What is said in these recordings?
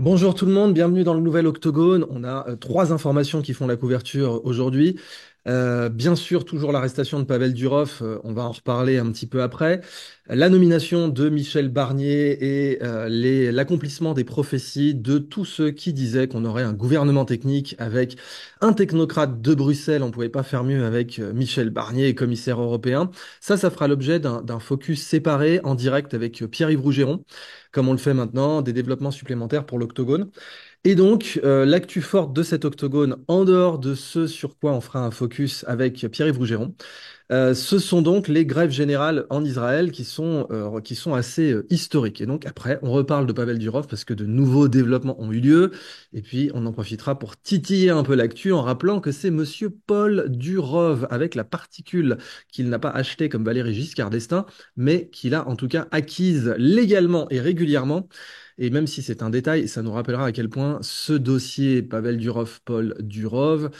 Bonjour tout le monde, bienvenue dans le nouvel Octogone. On a trois informations qui font la couverture aujourd'hui. Bien sûr, toujours l'arrestation de Pavel Durov, on va en reparler un petit peu après. La nomination de Michel Barnier et l'accomplissement des prophéties de tous ceux qui disaient qu'on aurait un gouvernement technique avec un technocrate de Bruxelles. On ne pouvait pas faire mieux avec Michel Barnier, commissaire européen. Ça fera l'objet d'un focus séparé en direct avec Pierre-Yves Rougeron, comme on le fait maintenant, des développements supplémentaires pour l'Octogone. Et donc, l'actu forte de cet Octogone, en dehors de ce sur quoi on fera un focus avec Pierre-Yves Rougeron, ce sont donc les grèves générales en Israël qui sont assez historiques. Et donc après, on reparle de Pavel Durov parce que de nouveaux développements ont eu lieu. Et puis, on en profitera pour titiller un peu l'actu en rappelant que c'est Monsieur Paul Durov, avec la particule qu'il n'a pas achetée comme Valéry Giscard d'Estaing, mais qu'il a en tout cas acquise légalement et régulièrement. Et même si c'est un détail, ça nous rappellera à quel point ce dossier Pavel Durov, Paul Durov,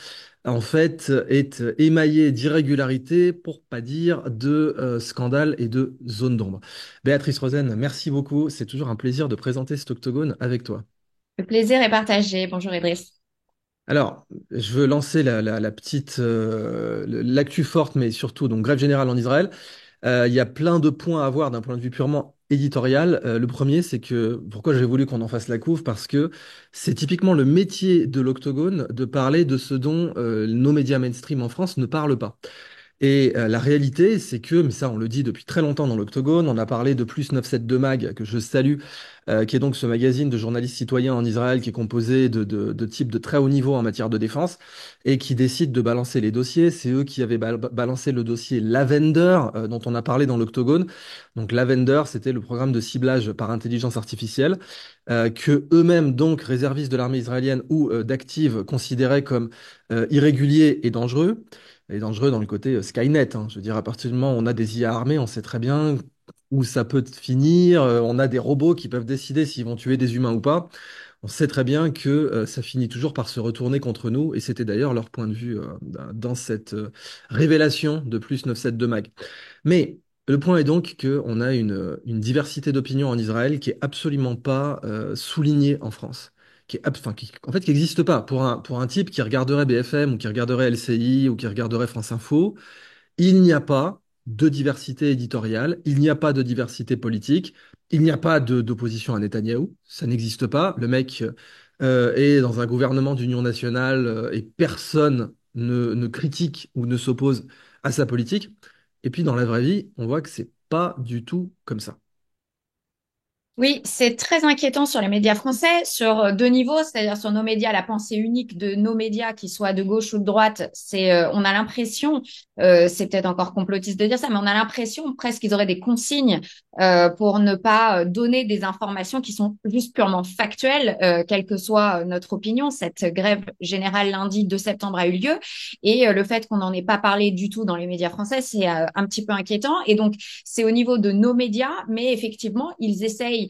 en fait, est émaillé d'irrégularités, pour pas dire de scandales et de zones d'ombre. Béatrice Rosen, merci beaucoup. C'est toujours un plaisir de présenter cet octogone avec toi. Le plaisir est partagé. Bonjour Idriss. Alors, je veux lancer la petite l'actu forte, mais surtout donc grève générale en Israël. Il y a plein de points à voir d'un point de vue purement éditorial. Le premier, c'est que pourquoi j'ai voulu qu'on en fasse la couve, parce que c'est typiquement le métier de l'Octogone de parler de ce dont nos médias mainstream en France ne parlent pas. Et la réalité, c'est que, mais ça on le dit depuis très longtemps dans l'Octogone, on a parlé de Plus 972 Mag, que je salue, qui est donc ce magazine de journalistes citoyens en Israël qui est composé de types de très haut niveau en matière de défense et qui décide de balancer les dossiers. C'est eux qui avaient balancé le dossier Lavender, dont on a parlé dans l'Octogone. Donc Lavender, c'était le programme de ciblage par intelligence artificielle, que eux-mêmes, donc réservistes de l'armée israélienne ou d'active, considéraient comme irrégulier et dangereux dans le côté Skynet, hein. Je veux dire, à partir du moment où on a des IA armées, on sait très bien où ça peut finir. On a des robots qui peuvent décider s'ils vont tuer des humains ou pas. On sait très bien que ça finit toujours par se retourner contre nous, et c'était d'ailleurs leur point de vue dans cette révélation de Plus 972 Mag. Mais le point est donc qu'on a une diversité d'opinions en Israël qui est absolument pas soulignée en France. Enfin, en fait, qui n'existe pas. Pour un type qui regarderait BFM ou qui regarderait LCI ou qui regarderait France Info, il n'y a pas de diversité éditoriale, il n'y a pas de diversité politique, il n'y a pas d'opposition à Netanyahou, ça n'existe pas. Le mec est dans un gouvernement d'union nationale et personne ne critique ou ne s'oppose à sa politique. Et puis dans la vraie vie, on voit que c'est pas du tout comme ça. Oui, c'est très inquiétant sur les médias français, sur deux niveaux, c'est-à-dire sur nos médias, la pensée unique de nos médias, qu'ils soient de gauche ou de droite, on a l'impression, c'est peut-être encore complotiste de dire ça, mais on a l'impression presque qu'ils auraient des consignes pour ne pas donner des informations qui sont juste purement factuelles, quelle que soit notre opinion. Cette grève générale lundi 2 septembre a eu lieu et le fait qu'on n'en ait pas parlé du tout dans les médias français, c'est un petit peu inquiétant. Et donc, c'est au niveau de nos médias, mais effectivement, ils essayent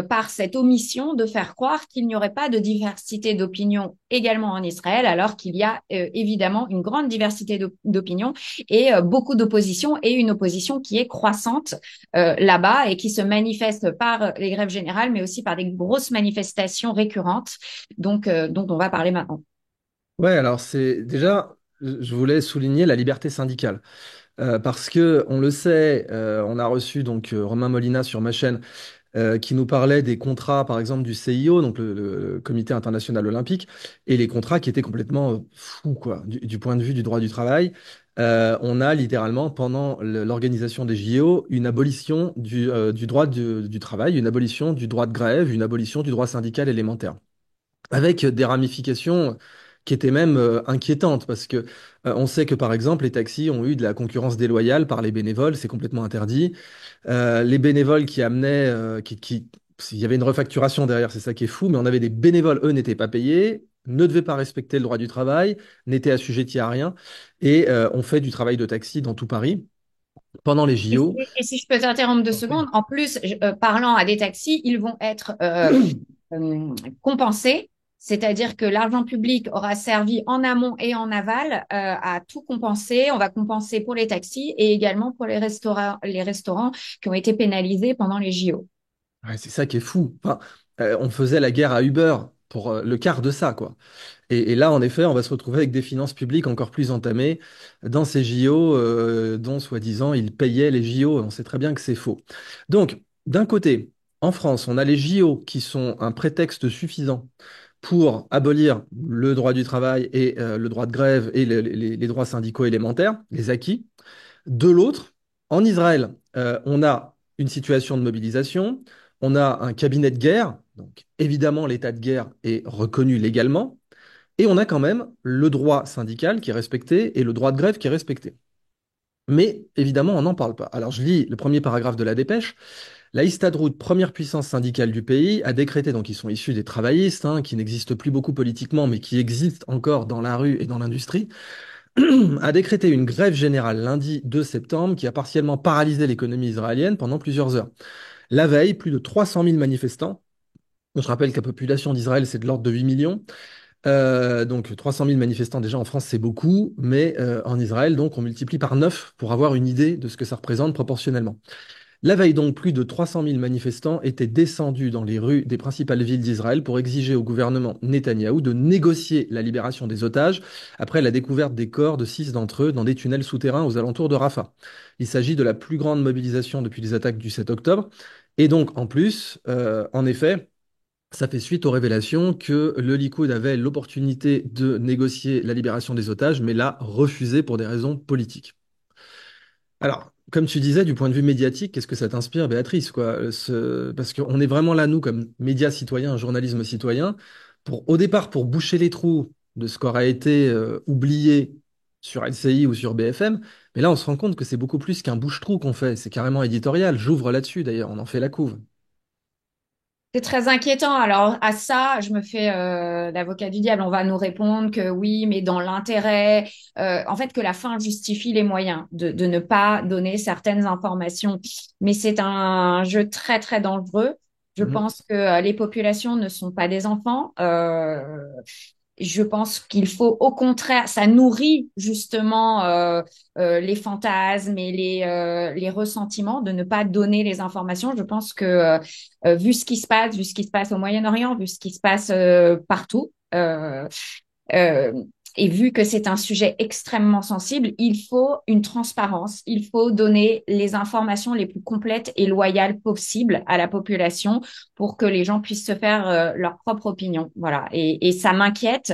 par cette omission de faire croire qu'il n'y aurait pas de diversité d'opinion également en Israël, alors qu'il y a évidemment une grande diversité d'opinions et beaucoup d'opposition et une opposition qui est croissante là-bas et qui se manifeste par les grèves générales, mais aussi par des grosses manifestations récurrentes, donc dont on va parler maintenant. Ouais, alors c'est déjà, je voulais souligner la liberté syndicale. Parce que on le sait, on a reçu donc Romain Molina sur ma chaîne qui nous parlait des contrats, par exemple, du CIO, donc le Comité international olympique, et les contrats qui étaient complètement fous, quoi, du point de vue du droit du travail. On a littéralement, pendant l'organisation des JO, une abolition du droit du travail, une abolition du droit de grève, une abolition du droit syndical élémentaire, avec des ramifications qui étaient même inquiétantes, parce que on sait que, par exemple, les taxis ont eu de la concurrence déloyale par les bénévoles, c'est complètement interdit. Les bénévoles qui amenaient, il y avait une refacturation derrière, c'est ça qui est fou, mais on avait des bénévoles, eux n'étaient pas payés, ne devaient pas respecter le droit du travail, n'étaient assujettis à rien, et on fait du travail de taxi dans tout Paris pendant les JO. Et si je peux t'interrompre 2 secondes, en plus, parlant à des taxis, ils vont être compensés, c'est-à-dire que l'argent public aura servi en amont et en aval à tout compenser. On va compenser pour les taxis et également pour les restaurants qui ont été pénalisés pendant les JO. Ouais, c'est ça qui est fou. Enfin, on faisait la guerre à Uber pour le quart de ça, quoi. Et là, en effet, on va se retrouver avec des finances publiques encore plus entamées dans ces JO, dont, soi-disant, ils payaient les JO. On sait très bien que c'est faux. Donc, d'un côté, en France, on a les JO qui sont un prétexte suffisant pour abolir le droit du travail et le droit de grève et les droits syndicaux élémentaires, les acquis. De l'autre, en Israël, on a une situation de mobilisation, on a un cabinet de guerre, donc évidemment l'état de guerre est reconnu légalement, et on a quand même le droit syndical qui est respecté et le droit de grève qui est respecté. Mais évidemment, on n'en parle pas. Alors je lis le premier paragraphe de la dépêche. La Histadrout, première puissance syndicale du pays, a décrété, donc ils sont issus des travaillistes, hein, qui n'existent plus beaucoup politiquement, mais qui existent encore dans la rue et dans l'industrie, a décrété une grève générale lundi 2 septembre qui a partiellement paralysé l'économie israélienne pendant plusieurs heures. La veille, plus de 300 000 manifestants. On se rappelle que la population d'Israël, c'est de l'ordre de 8 millions. Donc 300 000 manifestants déjà en France, c'est beaucoup, mais en Israël, donc on multiplie par 9 pour avoir une idée de ce que ça représente proportionnellement. La veille, donc, plus de 300 000 manifestants étaient descendus dans les rues des principales villes d'Israël pour exiger au gouvernement Netanyahou de négocier la libération des otages après la découverte des corps de 6 d'entre eux dans des tunnels souterrains aux alentours de Rafah. Il s'agit de la plus grande mobilisation depuis les attaques du 7 octobre. Et donc, en plus, en effet, ça fait suite aux révélations que le Likoud avait l'opportunité de négocier la libération des otages, mais l'a refusé pour des raisons politiques. Alors, comme tu disais, du point de vue médiatique, qu'est-ce que ça t'inspire, Béatrice, quoi? Parce qu'on est vraiment là, nous, comme médias citoyens, journalisme citoyen, au départ, pour boucher les trous de ce qu'aurait été oublié sur LCI ou sur BFM, mais là, on se rend compte que c'est beaucoup plus qu'un bouche-trou qu'on fait, c'est carrément éditorial. J'ouvre là-dessus, d'ailleurs, on en fait la couve. C'est très inquiétant. Alors à ça, je me fais l'avocat du diable. On va nous répondre que oui, mais dans l'intérêt, en fait, que la fin justifie les moyens de ne pas donner certaines informations. Mais c'est un jeu très très dangereux. Je Mhm. pense que les populations ne sont pas des enfants. Je pense qu'il faut, au contraire, ça nourrit justement les fantasmes et les ressentiments de ne pas donner les informations. Je pense que vu ce qui se passe, vu ce qui se passe au Moyen-Orient, vu ce qui se passe partout, euh, et vu que c'est un sujet extrêmement sensible, il faut une transparence. Il faut donner les informations les plus complètes et loyales possibles à la population pour que les gens puissent se faire leur propre opinion. Voilà. Et ça m'inquiète.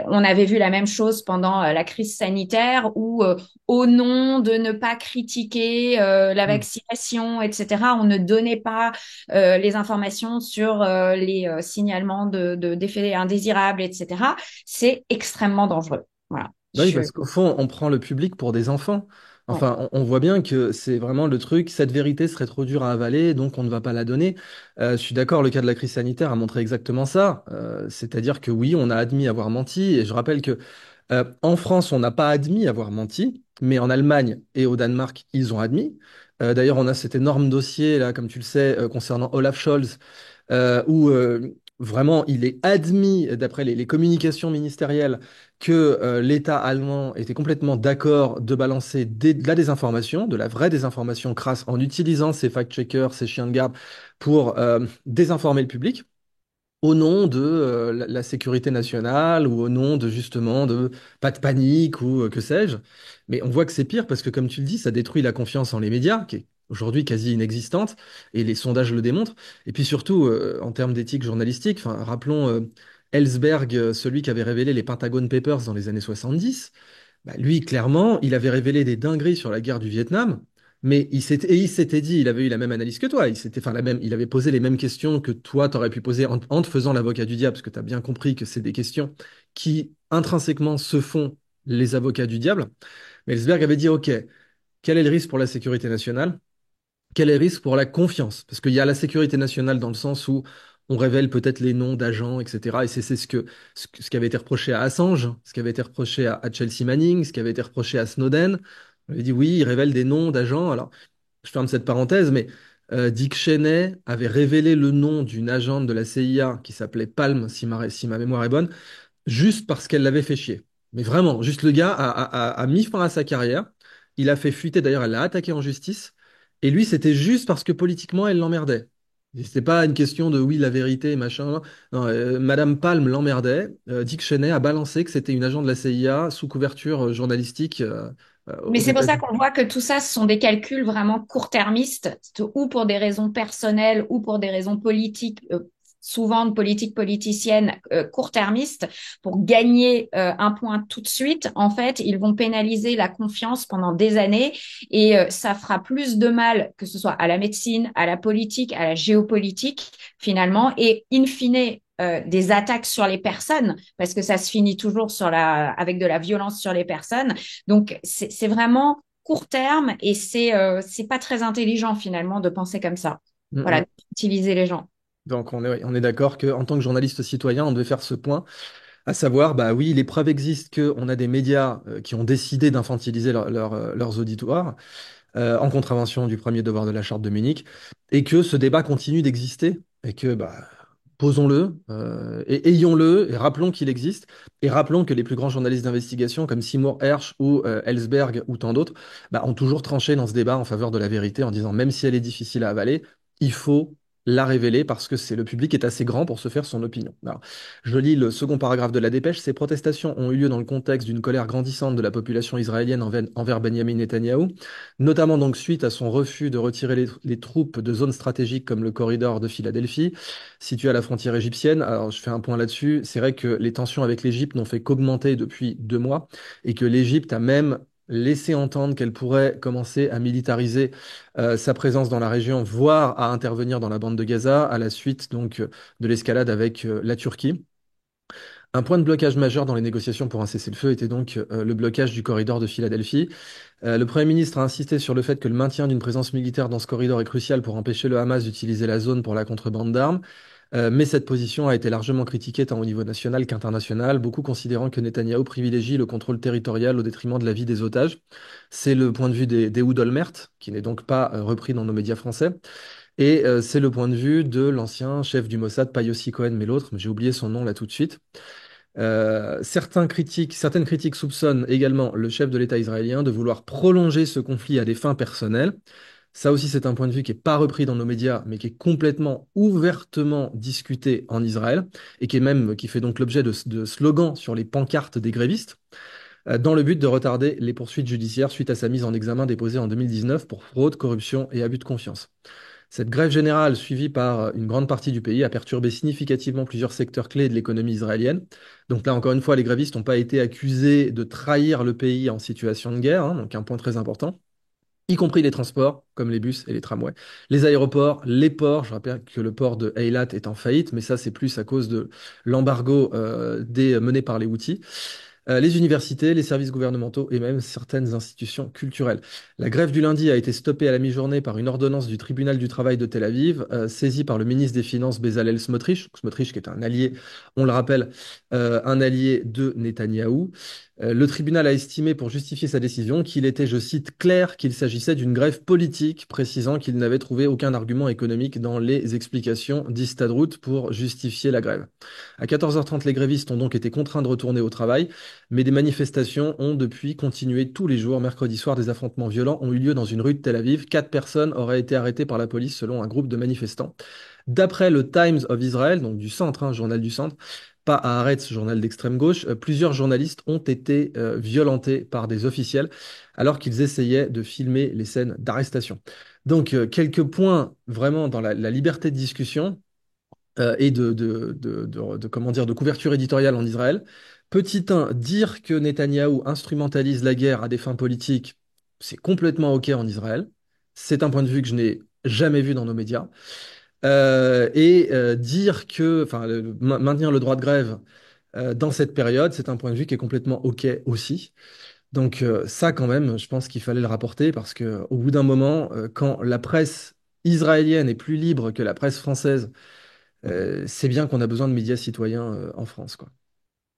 On avait vu la même chose pendant la crise sanitaire où, au nom de ne pas critiquer la Mhm. vaccination, etc., on ne donnait pas les informations sur les signalements d'effets indésirables, etc. C'est extrêmement dangereux. Voilà. Bah oui, parce qu'au fond, on prend le public pour des enfants. Ouais. Enfin, on voit bien que c'est vraiment le truc, cette vérité serait trop dure à avaler, donc on ne va pas la donner. Je suis d'accord, le cas de la crise sanitaire a montré exactement ça. C'est-à-dire que oui, on a admis avoir menti, et je rappelle que en France, on n'a pas admis avoir menti, mais en Allemagne et au Danemark, ils ont admis. D'ailleurs, on a cet énorme dossier, là, comme tu le sais, concernant Olaf Scholz, où vraiment il est admis, d'après les communications ministérielles, que l'État allemand était complètement d'accord de balancer de la désinformation, de la vraie désinformation crasse, en utilisant ses fact-checkers, ses chiens de garde, pour désinformer le public au nom de la sécurité nationale ou au nom de justement de pas de panique ou que sais-je. Mais on voit que c'est pire parce que comme tu le dis, ça détruit la confiance en les médias, qui est aujourd'hui quasi inexistante, et les sondages le démontrent. Et puis surtout, en termes d'éthique journalistique, enfin, rappelons Ellsberg, celui qui avait révélé les Pentagon Papers dans les années 70. Bah, lui, clairement, il avait révélé des dingueries sur la guerre du Vietnam, mais il s'était dit, il avait eu la même analyse que toi, enfin, il avait posé les mêmes questions que toi, t'aurais pu poser en te faisant l'avocat du diable, parce que tu as bien compris que c'est des questions qui, intrinsèquement, se font les avocats du diable. Mais Ellsberg avait dit, OK, quel est le risque pour la sécurité nationale? Quel est le risque pour la confiance? Parce qu'il y a la sécurité nationale dans le sens où on révèle peut-être les noms d'agents, etc. Et c'est ce qui avait été reproché à Assange, ce qui avait été reproché à Chelsea Manning, ce qui avait été reproché à Snowden. On avait dit oui, il révèle des noms d'agents. Alors, je ferme cette parenthèse, mais Dick Cheney avait révélé le nom d'une agente de la CIA qui s'appelait Palm, si ma mémoire est bonne, juste parce qu'elle l'avait fait chier. Mais vraiment, juste le gars a mis fin à sa carrière. Il a fait fuiter, d'ailleurs, elle l'a attaqué en justice. Et lui, c'était juste parce que politiquement, elle l'emmerdait. C'était pas une question de oui, la vérité, machin. Non, Madame Palm l'emmerdait. Dick Cheney a balancé que c'était une agent de la CIA sous couverture journalistique Mais aux c'est pour ça États-Unis. qu'on voit que tout ça, ce sont des calculs vraiment court-termistes, ou pour des raisons personnelles, ou pour des raisons politiques, souvent de politique politicienne court-termistes, pour gagner un point tout de suite. En fait, ils vont pénaliser la confiance pendant des années et ça fera plus de mal que ce soit à la médecine, à la politique, à la géopolitique, finalement, et in fine, des attaques sur les personnes, parce que ça se finit toujours avec de la violence sur les personnes. Donc, c'est vraiment court terme et c'est pas très intelligent finalement de penser comme ça. Mm, Voilà, mm. d'utiliser les gens. Donc on est d'accord qu'en tant que journaliste citoyen, on devait faire ce point, à savoir, bah oui, les preuves existent qu'on a des médias qui ont décidé d'infantiliser leurs auditoires, en contravention du premier devoir de la Charte de Munich, et que ce débat continue d'exister, et que bah, posons-le, et ayons-le, et rappelons qu'il existe, et rappelons que les plus grands journalistes d'investigation, comme Seymour Hersh ou Ellsberg ou tant d'autres, bah, ont toujours tranché dans ce débat en faveur de la vérité, en disant, même si elle est difficile à avaler, il faut la révéler parce que c'est le public est assez grand pour se faire son opinion. Alors, je lis le second paragraphe de la dépêche. Ces protestations ont eu lieu dans le contexte d'une colère grandissante de la population israélienne envers Benjamin Netanyahou, notamment donc suite à son refus de retirer les troupes de zones stratégiques comme le corridor de Philadelphie, situé à la frontière égyptienne. Alors, je fais un point là-dessus. C'est vrai que les tensions avec l'Égypte n'ont fait qu'augmenter depuis 2 mois et que l'Égypte a même laissé entendre qu'elle pourrait commencer à militariser sa présence dans la région, voire à intervenir dans la bande de Gaza à la suite donc de l'escalade avec la Turquie. Un point de blocage majeur dans les négociations pour un cessez-le-feu était donc le blocage du corridor de Philadelphie. Le Premier ministre a insisté sur le fait que le maintien d'une présence militaire dans ce corridor est crucial pour empêcher le Hamas d'utiliser la zone pour la contrebande d'armes. Mais cette position a été largement critiquée tant au niveau national qu'international, beaucoup considérant que Netanyahou privilégie le contrôle territorial au détriment de la vie des otages. C'est le point de vue d'Ehud Olmert, qui n'est donc pas repris dans nos médias français. Et c'est le point de vue de l'ancien chef du Mossad, pas Yossi Cohen, mais l'autre, j'ai oublié son nom là tout de suite. Certaines critiques soupçonnent également le chef de l'État israélien de vouloir prolonger ce conflit à des fins personnelles. Ça aussi, c'est un point de vue qui n'est pas repris dans nos médias, mais qui est complètement ouvertement discuté en Israël et qui fait donc l'objet de slogans sur les pancartes des grévistes, dans le but de retarder les poursuites judiciaires suite à sa mise en examen déposée en 2019 pour fraude, corruption et abus de confiance. Cette grève générale, suivie par une grande partie du pays, a perturbé significativement plusieurs secteurs clés de l'économie israélienne. Donc là, encore une fois, les grévistes n'ont pas été accusés de trahir le pays en situation de guerre, hein, donc un point très important, y compris les transports, comme les bus et les tramways, les aéroports, les ports. Je rappelle que le port de Eilat est en faillite, mais ça, c'est plus à cause de l'embargo mené par les Houthis, les universités, les services gouvernementaux et même certaines institutions culturelles. La grève du lundi a été stoppée à la mi-journée par une ordonnance du tribunal du travail de Tel Aviv, saisie par le ministre des Finances Bezalel Smotrich. Smotrich qui est un allié, on le rappelle, un allié de Netanyahou. Le tribunal a estimé, pour justifier sa décision, qu'il était, je cite, clair qu'il s'agissait d'une grève politique, précisant qu'il n'avait trouvé aucun argument économique dans les explications d'Histadrut pour justifier la grève. À 14h30, les grévistes ont donc été contraints de retourner au travail, mais des manifestations ont depuis continué tous les jours. Mercredi soir, des affrontements violents ont eu lieu dans une rue de Tel Aviv. 4 personnes auraient été arrêtées par la police selon un groupe de manifestants. D'après le Times of Israel, donc du centre, hein, journal du centre, pas Haaretz, journal d'extrême gauche, plusieurs journalistes ont été violentés par des officiels alors qu'ils essayaient de filmer les scènes d'arrestation. Donc, quelques points vraiment dans la liberté de discussion et comment dire, de couverture éditoriale en Israël. Petit 1, dire que Netanyahou instrumentalise la guerre à des fins politiques, c'est complètement OK en Israël. C'est un point de vue que je n'ai jamais vu dans nos médias. Dire que, enfin, maintenir le droit de grève dans cette période, c'est un point de vue qui est complètement OK aussi. Donc ça, quand même, je pense qu'il fallait le rapporter parce que au bout d'un moment, quand la presse israélienne est plus libre que la presse française, c'est bien qu'on a besoin de médias citoyens en France, quoi.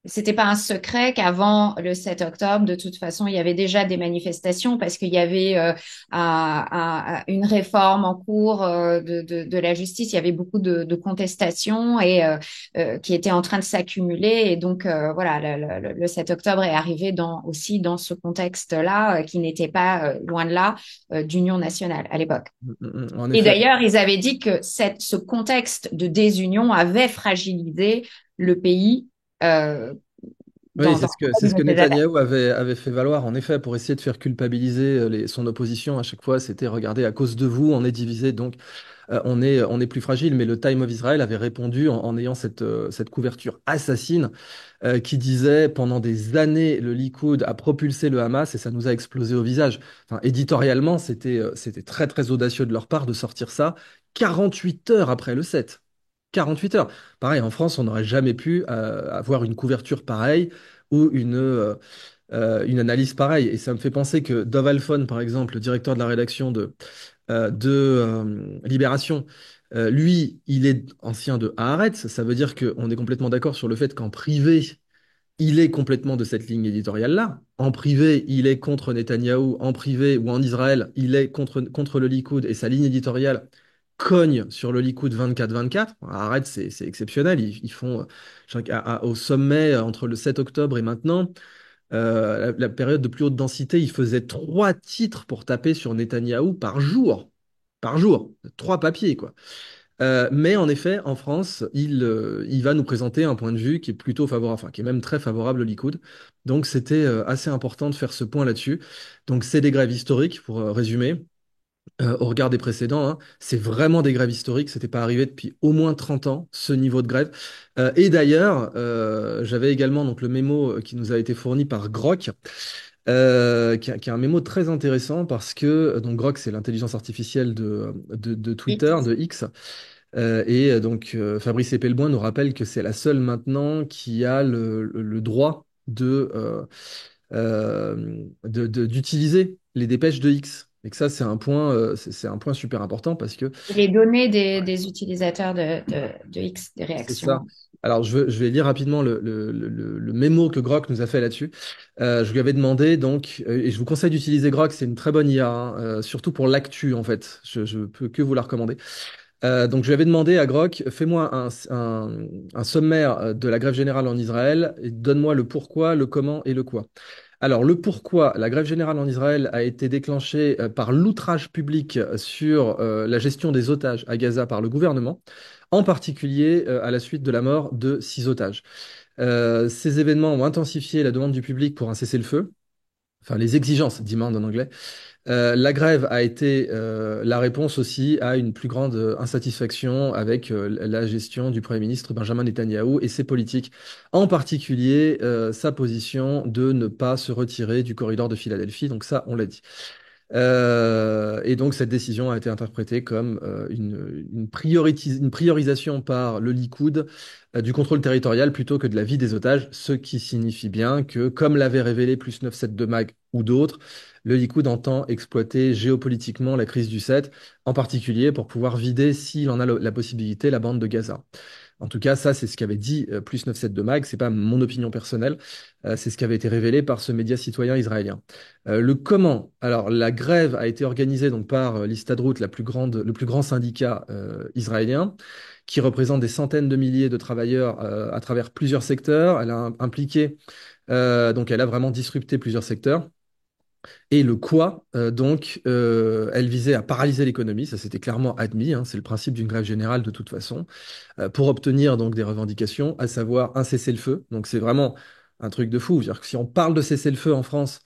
c'était pas un secret qu'avant le 7 octobre, de toute façon, il y avait déjà des manifestations parce qu'il y avait une réforme en cours de la justice. Il y avait beaucoup de contestations qui étaient en train de s'accumuler. Et donc, voilà, le 7 octobre est arrivé aussi dans ce contexte-là qui n'était pas, loin de là, d'union nationale à l'époque. En Et effet. d'ailleurs, ils avaient dit que ce contexte de désunion avait fragilisé le pays euh, Oui, dans c'est ce chacune que de ses attaques. Netanyahou avait fait valoir, en effet, pour essayer de faire culpabiliser son opposition à chaque fois. C'était, regardez, à cause de vous, on est divisé, donc on est plus fragile. Mais le Time of Israel avait répondu en ayant cette couverture assassine qui disait pendant des années, le Likoud a propulsé le Hamas et ça nous a explosé au visage. Enfin, éditorialement, c'était très, très audacieux de leur part de sortir ça 48 heures après le 7. 48 heures. Pareil, en France, on n'aurait jamais pu avoir une couverture pareille ou une analyse pareille. Et ça me fait penser que Dov Alphon, par exemple, le directeur de la rédaction de Libération, lui, il est ancien de Haaretz. Ça veut dire qu'on est complètement d'accord sur le fait qu'en privé, il est complètement de cette ligne éditoriale-là. En privé, il est contre Netanyahou. En privé ou en Israël, il est contre le Likoud et sa ligne éditoriale cogne sur le Likoud 24-24. Arrête, c'est exceptionnel. Ils font au sommet entre le 7 octobre et maintenant, la période de plus haute densité, ils faisaient 3 titres pour taper sur Netanyahou par jour. Par jour. 3 papiers, quoi. Mais en effet, en France, il va nous présenter un point de vue qui est plutôt favorable, enfin qui est même très favorable au Likoud. Donc c'était assez important de faire ce point là-dessus. Donc c'est des grèves historiques, pour résumer, au regard des précédents, hein. C'est vraiment des grèves historiques, c'était pas arrivé depuis au moins 30 ans, ce niveau de grève. Et d'ailleurs, j'avais également donc, le mémo qui nous a été fourni par Grok. Qui est un mémo très intéressant parce que donc Grok, c'est l'intelligence artificielle de Twitter, X. de X. Fabrice Epelboin nous rappelle que c'est la seule maintenant qui a le droit d'utiliser les dépêches de X. Et que ça, c'est un point super important parce que Les données des utilisateurs de X, des c'est ça. réactions. Alors, je vais lire rapidement le mémo que Grok nous a fait là-dessus. Je lui avais demandé, donc, et je vous conseille d'utiliser Grok, c'est une très bonne IA, hein, surtout pour l'actu, en fait. Je peux que vous la recommander. Donc, je lui avais demandé à Grok, fais-moi un sommaire de la grève générale en Israël et donne-moi le pourquoi, le comment et le quoi. Alors, le pourquoi, la grève générale en Israël a été déclenchée par l'outrage public sur la gestion des otages à Gaza par le gouvernement, en particulier à la suite de la mort de 6 otages. Ces événements ont intensifié la demande du public pour un cessez-le-feu, enfin les exigences, demand en anglais. La grève a été la réponse aussi à une plus grande insatisfaction avec la gestion du Premier ministre Benjamin Netanyahou et ses politiques, en particulier sa position de ne pas se retirer du corridor de Philadelphie. Donc ça, on l'a dit. Et donc cette décision a été interprétée comme une priorisation par le Likoud du contrôle territorial plutôt que de la vie des otages, ce qui signifie bien que, comme l'avait révélé plus 97 de Mag ou d'autres, le Likoud entend exploiter géopolitiquement la crise du 7, en particulier pour pouvoir vider, s'il en a la possibilité, la bande de Gaza. En tout cas, ça, c'est ce qu'avait dit plus 97 de Mag, c'est pas mon opinion personnelle, c'est ce qui avait été révélé par ce média citoyen israélien. Le comment? Alors, la grève a été organisée donc par l'Histadrout, le plus grand syndicat israélien, qui représente des centaines de milliers de travailleurs à travers plusieurs secteurs. Elle a impliqué, donc elle a vraiment disrupté plusieurs secteurs. Et le quoi, elle visait à paralyser l'économie, ça c'était clairement admis, hein, c'est le principe d'une grève générale de toute façon, pour obtenir donc des revendications, à savoir un cessez-le-feu. Donc c'est vraiment un truc de fou. C'est-à-dire que si on parle de cessez-le-feu en France,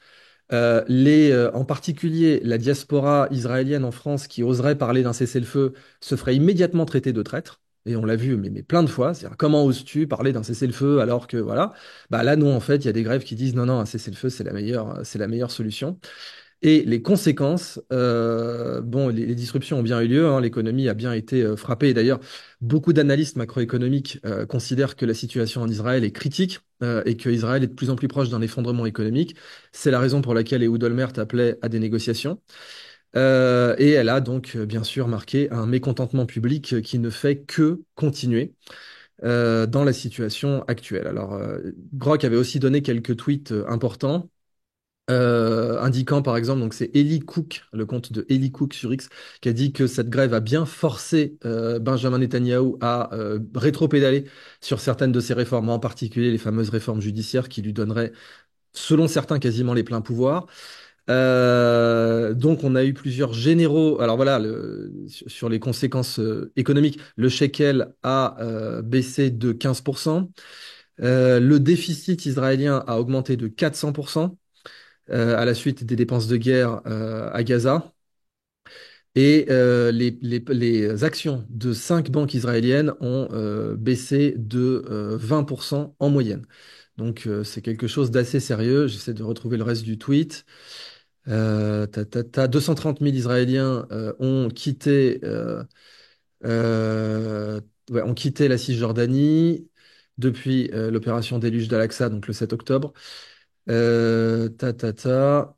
en particulier la diaspora israélienne en France qui oserait parler d'un cessez-le-feu se ferait immédiatement traiter de traître. Et on l'a vu, mais plein de fois. C'est-à-dire, comment oses-tu parler d'un cessez-le-feu alors que, voilà. Bah là, non, en fait, il y a des grèves qui disent non, non, un cessez-le-feu, c'est la meilleure solution. Et les conséquences, bon, les disruptions ont bien eu lieu, hein, l'économie a bien été frappée. Et d'ailleurs, beaucoup d'analystes macroéconomiques considèrent que la situation en Israël est critique et que Israël est de plus en plus proche d'un effondrement économique. C'est la raison pour laquelle Ehud Olmert appelait à des négociations. Et elle a donc bien sûr marqué un mécontentement public qui ne fait que continuer. dans la situation actuelle. Alors, Grok avait aussi donné quelques tweets importants. Indiquant par exemple, donc c'est Eli Cook, le compte de Eli Cook sur X, qui a dit que cette grève a bien forcé Benjamin Netanyahou à rétropédaler sur certaines de ses réformes, en particulier les fameuses réformes judiciaires qui lui donneraient, selon certains, quasiment les pleins pouvoirs. Donc on a eu plusieurs généraux. Alors voilà, sur les conséquences économiques, le shekel a baissé de 15%. Le déficit israélien a augmenté de 400% à la suite des dépenses de guerre à Gaza. Et les actions de 5 banques israéliennes ont baissé de 20% en moyenne. Donc c'est quelque chose d'assez sérieux. J'essaie de retrouver le reste du tweet. 230 000 Israéliens euh, ont quitté la Cisjordanie depuis l'opération Déluge d'Al-Aqsa, donc le 7 octobre. Euh, ta, ta, ta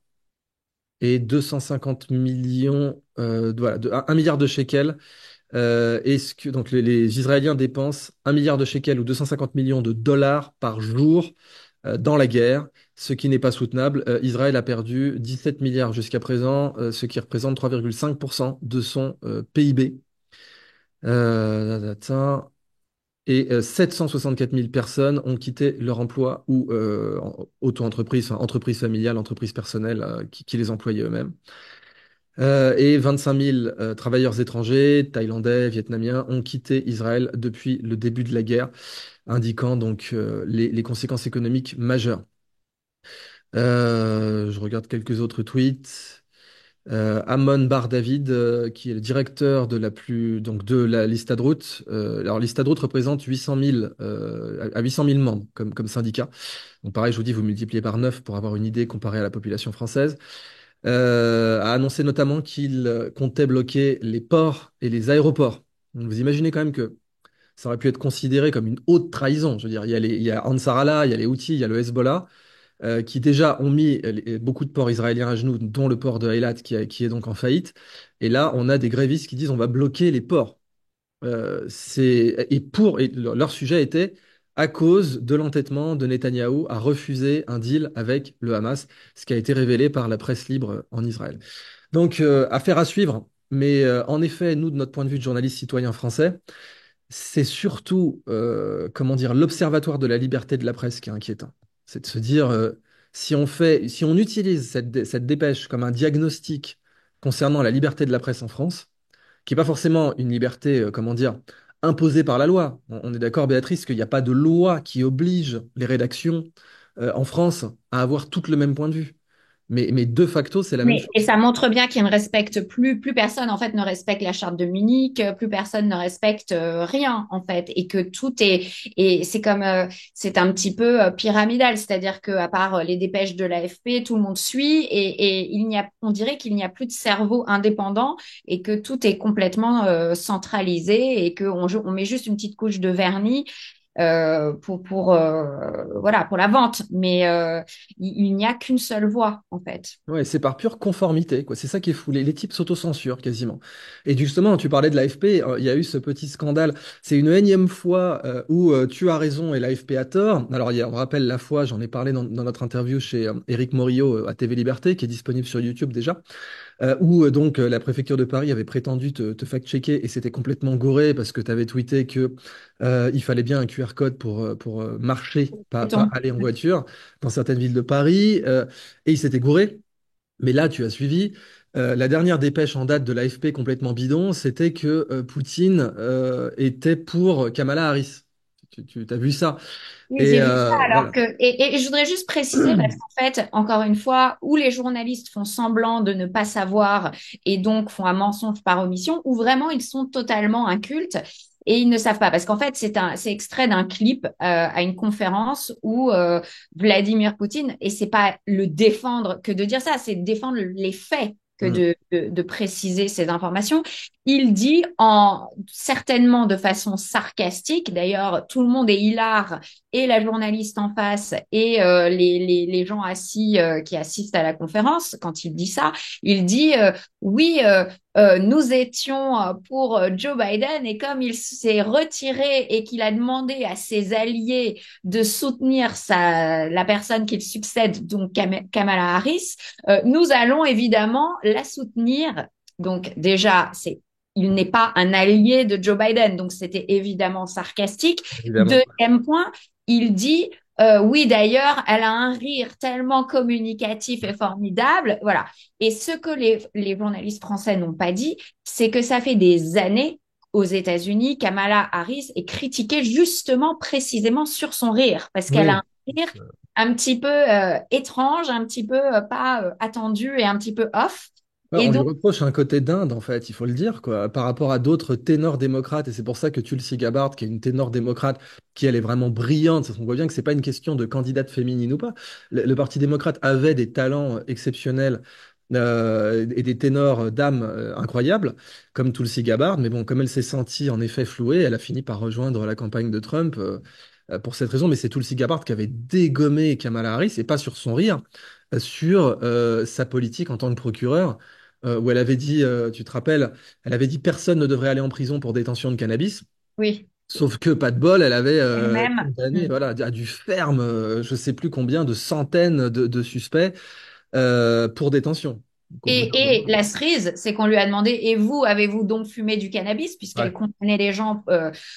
et 250 millions, voilà, 1 milliard de shekels. Donc les Israéliens dépensent 1 milliard de shekels ou 250 millions de dollars par jour dans la guerre, ce qui n'est pas soutenable. Israël a perdu 17 milliards jusqu'à présent, ce qui représente 3,5% de son PIB. Attends. Et 764 000 personnes ont quitté leur emploi ou auto-entreprise, enfin, entreprise familiale, entreprise personnelle qui les employait eux-mêmes. Et 25 000 travailleurs étrangers, thaïlandais, vietnamiens, ont quitté Israël depuis le début de la guerre, indiquant donc les conséquences économiques majeures. Je regarde quelques autres tweets. Amon Bar David, qui est le directeur donc de la Listadrout. Alors, Listadrout représente 800 000, à 800 000 membres comme syndicat. Donc, pareil, je vous dis, vous multipliez par 9 pour avoir une idée comparée à la population française. A annoncé notamment qu'il comptait bloquer les ports et les aéroports. Donc, vous imaginez quand même que ça aurait pu être considéré comme une haute trahison. Je veux dire, il y a Ansar Allah, il y a les Houthis, il y a le Hezbollah, qui déjà ont mis beaucoup de ports israéliens à genoux, dont le port de Eilat, qui est donc en faillite. Et là, on a des grévistes qui disent on va bloquer les ports. Leur sujet était à cause de l'entêtement de Netanyahou à refuser un deal avec le Hamas, ce qui a été révélé par la presse libre en Israël. Donc, affaire à suivre. Mais en effet, nous, de notre point de vue de journaliste citoyen français, c'est surtout, comment dire, l'observatoire de la liberté de la presse qui est inquiétant. C'est de se dire, si on utilise cette dépêche comme un diagnostic concernant la liberté de la presse en France, qui n'est pas forcément une liberté, comment dire, imposée par la loi. On est d'accord, Béatrice, qu'il n'y a pas de loi qui oblige les rédactions, en France à avoir toutes le même point de vue. Mais de facto, c'est la même Mais, et chose. ça montre bien qu'ils ne respectent plus personne en fait ne respecte la charte de Munich, plus personne ne respecte rien en fait, et que tout est, et c'est comme, c'est un petit peu pyramidal, c'est-à-dire que à part les dépêches de l'AFP, tout le monde suit, et on dirait qu'il n'y a plus de cerveau indépendant, et que tout est complètement centralisé, et on met juste une petite couche de vernis voilà, pour la vente, mais il n'y a qu'une seule voie en fait. Ouais, c'est par pure conformité, quoi. C'est ça qui est fou. Les types s'autocensurent quasiment. Et justement, tu parlais de l'AFP, il y a eu ce petit scandale. C'est une énième fois où tu as raison et l'AFP a tort. Alors, on rappelle la fois, j'en ai parlé dans notre interview chez Éric Morillo à TV Liberté, qui est disponible sur YouTube déjà, où donc la préfecture de Paris avait prétendu te fact-checker et c'était complètement gauré parce que tu avais tweeté que il fallait bien un QR code pour marcher, pas Béton. aller en voiture dans certaines villes de Paris. Et il s'était gouré. Mais là, tu as suivi. La dernière dépêche en date de l'AFP complètement bidon, c'était que Poutine était pour Kamala Harris. Tu as vu ça? Oui, Et j'ai vu ça alors voilà. que et je voudrais juste préciser parce qu'en fait, encore une fois, où les journalistes font semblant de ne pas savoir et donc font un mensonge par omission, ou vraiment ils sont totalement incultes et ils ne savent pas parce qu'en fait c'est extrait d'un clip à une conférence où Vladimir Poutine, et c'est pas le défendre que de dire ça, c'est défendre les faits que Mm. de préciser ces informations. il dit certainement de façon sarcastique, d'ailleurs tout le monde est hilar, et la journaliste en face et les gens assis qui assistent à la conférence, quand il dit ça, il dit oui, nous étions pour Joe Biden et comme il s'est retiré et qu'il a demandé à ses alliés de soutenir la personne qu'il succède, donc Kamala Harris, nous allons évidemment la soutenir. Donc déjà, il n'est pas un allié de Joe Biden, donc c'était évidemment sarcastique. Évidemment. Deuxième point, il dit oui, d'ailleurs, elle a un rire tellement communicatif et formidable. Voilà. Et ce que les journalistes français n'ont pas dit, c'est que ça fait des années aux États-Unis, Kamala Harris est critiquée justement précisément sur son rire, parce qu'elle a Oui. un rire un petit peu étrange, un petit peu pas attendu et un petit peu off. Ouais, Et on lui donc, reproche un côté d'Inde, en fait, il faut le dire, quoi, par rapport à d'autres ténors démocrates. Et c'est pour ça que Tulsi Gabbard, qui est une ténor démocrate, qui elle est vraiment brillante, on voit bien que c'est pas une question de candidate féminine ou pas. Le Parti démocrate avait des talents exceptionnels et des ténors dames incroyables, comme Tulsi Gabbard. Mais bon, comme elle s'est sentie en effet flouée, elle a fini par rejoindre la campagne de Trump pour cette raison. Mais c'est Tulsi Gabbard qui avait dégommé Kamala Harris, et pas sur son rire, sur sa politique en tant que procureur où elle avait dit, tu te rappelles, elle avait dit personne ne devrait aller en prison pour détention de cannabis. oui, Sauf que, pas de bol, elle avait elle-même. condamné voilà, à du ferme, je sais plus combien de centaines de suspects pour détention. Donc, au bout d'un Et moment, la cerise, c'est qu'on lui a demandé, et vous, avez-vous donc fumé du cannabis, ouais. puisqu'elle condamnait les gens